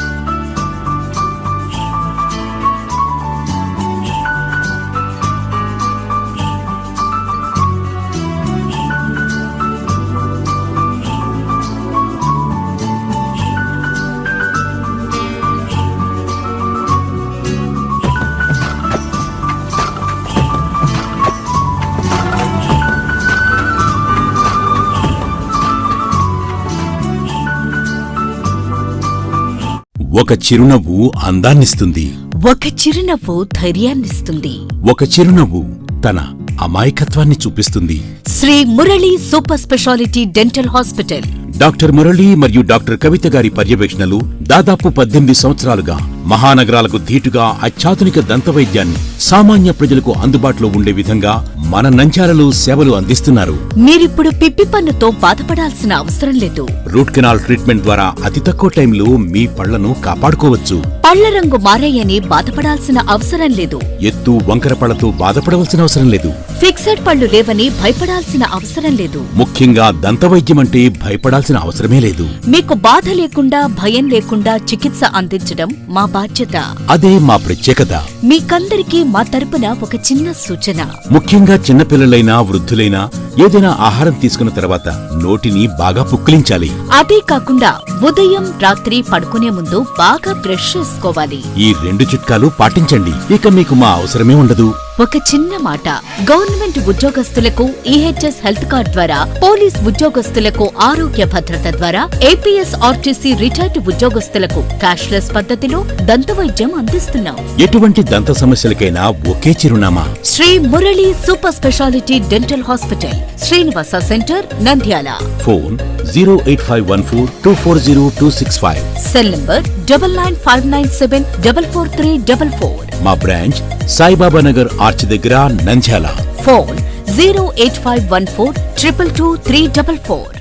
ఒక చిరునవ్వు అందాన్నిస్తుంది. ఒక చిరునవ్వు ధైర్యాన్నిస్తుంది. ఒక చిరునవ్వు తన అమాయకత్వాన్ని చూపిస్తుంది. Shri Murali super speciality dental hospital. Doctor Murali మరియు డాక్టర్ కవిత గారి పర్యవేక్షణలు దాదాపు 18 సంవత్సరాలుగా మహానగరాలకు ధీటుగా అత్యాధునిక దంతవైద్యాన్ని సామాన్య ప్రజలకు అందుబాటులో ఉండే విధంగా మన నంద్యాలలో సేవలు అందిస్తున్నారు. మీరిప్పుడు పిప్పి పన్నుతో బాధపడాల్సిన అవసరం లేదు. రూట్ కెనాల్ ట్రీట్మెంట్ ద్వారా అతి తక్కువ టైంలో మీ పళ్లను కాపాడుకోవచ్చు. పళ్ల రంగు మారాయని బాధపడాల్సిన అవసరం లేదు. ఎత్తు వంకర పళ్లతో బాధపడవలసిన అవసరం లేదు. ఫిక్సెడ్ పళ్లు లేవని భయపడాల్సిన అవసరం లేదు. ముఖ్యంగా దంతవైద్యం అంటే భయపడాల్సిన అవసరమే లేదు. మీకు బాధ లేకుండా భయం లేకుండా చికిత్స అందించడం మా బాధ్యత. అదే మా ప్రత్యేకత. మీకందరికీ మా తరపున ఒక చిన్న సూచన. ముఖ్యంగా చిన్నపిల్లలైనా వృద్ధులైనా ఏదైనా ఆహారం తీసుకున్న తర్వాత నోటిని బాగా పుక్కిలించాలి. అదే కాకుండా ఉదయం రాత్రి పడుకునే ముందు బాగా బ్రష్ చేసుకోవాలి. ఈ 2 చిట్కాలు పాటించండి, ఇక మీకు మా అవసరమే ఉండదు. ఒక చిన్న మాట, గవర్నమెంట్ ఉద్యోగస్తులకు ఈహెచ్ఎస్ హెల్త్ కార్డ్ ద్వారా, పోలీస్ ఉద్యోగస్తులకు ఆరోగ్య భద్రత ద్వారా, ఏపీఎస్ ఆర్టీసీ రిటైర్డ్ ఉద్యోగస్తులకు క్యాష్లెస్ పద్ధతిలో దంతవైద్యం అందిస్తున్నాం. ఎటువంటి దంత సమస్యలకైనా ఒకే చిరునామా, Shri Murali super speciality dental hospital, Srinivasa centre, Nandyal. Phone 08514240265. Cell number 9959744344. మా బ్రాంచ్ సాయిబాబా నగర్ ఆర్చ్ దగ్గర, నంద్యాల. ఫోన్ 08514222344.